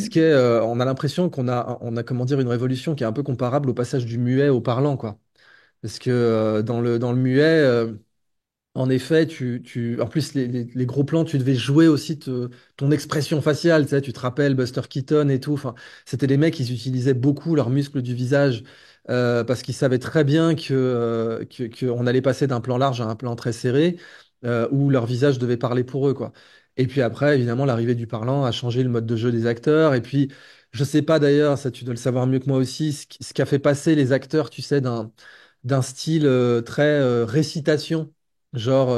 on a l'impression qu'on a, comment dire, une révolution qui est un peu comparable au passage du muet au parlant, quoi. Parce que dans le muet, en effet, en plus, les gros plans, tu devais jouer aussi ton expression faciale. Tu sais, tu te rappelles Buster Keaton et tout. Enfin, c'était des mecs, ils utilisaient beaucoup leurs muscles du visage parce qu'ils savaient très bien qu'on allait passer d'un plan large à un plan très serré où leur visage devait parler pour eux, quoi. Et puis après, évidemment, l'arrivée du parlant a changé le mode de jeu des acteurs. Et puis, je sais pas d'ailleurs, ça tu dois le savoir mieux que moi aussi, ce qui a fait passer les acteurs, tu sais, d'un style très récitation genre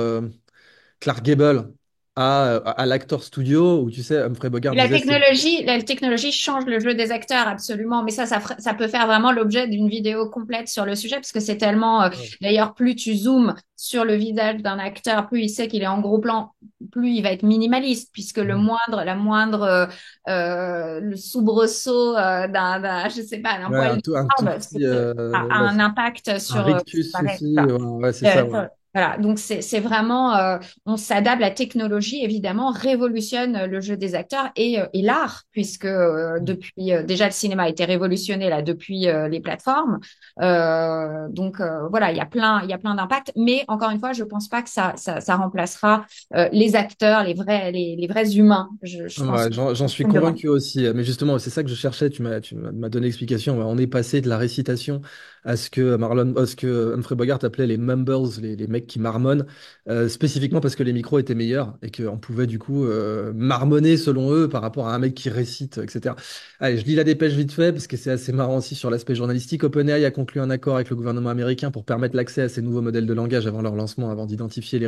Clark Gable à l'Actor Studio où tu sais Humphrey Bogart Et disait c'est la technologie change le jeu des acteurs absolument, mais ça peut faire vraiment l'objet d'une vidéo complète sur le sujet parce que c'est tellement. ouais, D'ailleurs, plus tu zoomes sur le visage d'un acteur, plus il sait qu'il est en gros plan, plus il va être minimaliste puisque le soubresaut je sais pas, d'un ouais, poil un de tout barbe, petit a ouais, un impact un sur ce qui rictus paraît. aussi ouais, ouais, c'est ça ouais. Voilà, donc c'est vraiment, on s'adapte, la technologie évidemment révolutionne le jeu des acteurs et l'art, puisque depuis déjà le cinéma a été révolutionné là depuis les plateformes. Voilà, il y a plein d'impacts, mais encore une fois, je pense pas que ça remplacera les acteurs, les vrais humains. Je pense Ouais, que j'en suis demain. convaincu aussi. Mais justement, c'est ça que je cherchais. Tu m'as donné l'explication. Ouais, on est passé de la récitation à ce que Humphrey Bogart appelait les mumbles, les mecs qui marmonnent, spécifiquement parce que les micros étaient meilleurs et qu'on pouvait du coup marmonner selon eux par rapport à un mec qui récite, etc. Allez, je lis la dépêche vite fait parce que c'est assez marrant aussi sur l'aspect journalistique. OpenAI a conclu un accord avec le gouvernement américain pour permettre l'accès à ces nouveaux modèles de langage avant leur lancement, afin d'identifier les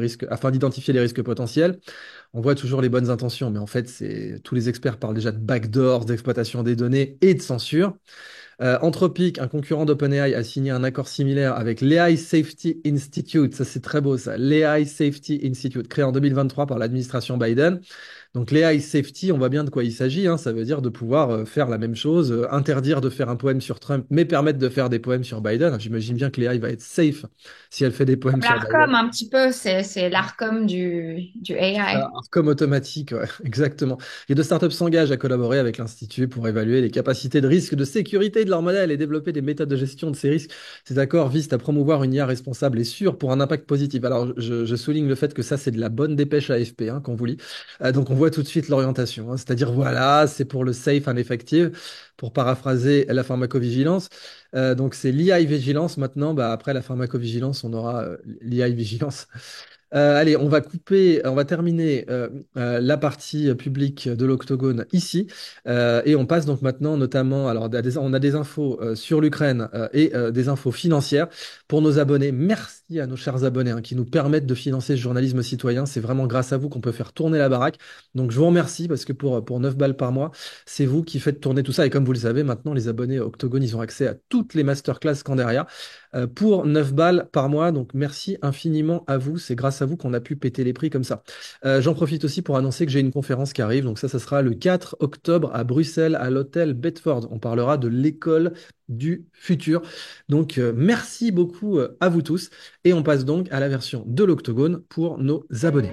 risques potentiels. On voit toujours les bonnes intentions, mais en fait, tous les experts parlent déjà de backdoors, d'exploitation des données et de censure. Anthropic, un concurrent d'OpenAI, a signé un accord similaire avec l'AI Safety Institute. Ça, c'est très beau, ça. L'AI Safety Institute, créé en 2023 par l'administration Biden. Donc, l'AI Safety, on voit bien de quoi il s'agit, hein. Ça veut dire de pouvoir faire la même chose, interdire de faire un poème sur Trump, mais permettre de faire des poèmes sur Biden. J'imagine bien que l'AI va être safe si elle fait des poèmes sur Biden. L'ARCOM, un petit peu, c'est l'ARCOM du AI. Alors, comme automatique, ouais, exactement. Les deux startups s'engagent à collaborer avec l'Institut pour évaluer les capacités de risque de sécurité de leur modèle et développer des méthodes de gestion de ces risques. Ces accords visent à promouvoir une IA responsable et sûre pour un impact positif. Alors, je souligne le fait que ça, c'est de la bonne dépêche AFP, hein, qu'on vous lit. Donc, on voit tout de suite l'orientation, hein. C'est-à-dire, voilà, c'est pour le safe and effective, pour paraphraser la pharmacovigilance. Donc, c'est l'IA vigilance. Maintenant, bah, après la pharmacovigilance, on aura l'IA vigilance. Allez, on va couper, on va terminer la partie publique de l'Octogone ici. Et on passe donc maintenant notamment, alors on a des infos sur l'Ukraine et des infos financières pour nos abonnés. Merci à nos chers abonnés, hein, qui nous permettent de financer ce journalisme citoyen. C'est vraiment grâce à vous qu'on peut faire tourner la baraque. Donc je vous remercie parce que pour 9 balles par mois, c'est vous qui faites tourner tout ça. Et comme vous le savez, maintenant les abonnés Octogone, ils ont accès à toutes les masterclass Scandaria pour 9 balles par mois. Donc merci infiniment à vous. C'est grâce à vous qu'on a pu péter les prix comme ça. J'en profite aussi pour annoncer que j'ai une conférence qui arrive. Donc ça sera le 4 octobre à Bruxelles, à l'hôtel Bedford. On parlera de l'école du futur. Donc merci beaucoup à vous tous. Et on passe donc à la version de l'Octogone pour nos abonnés.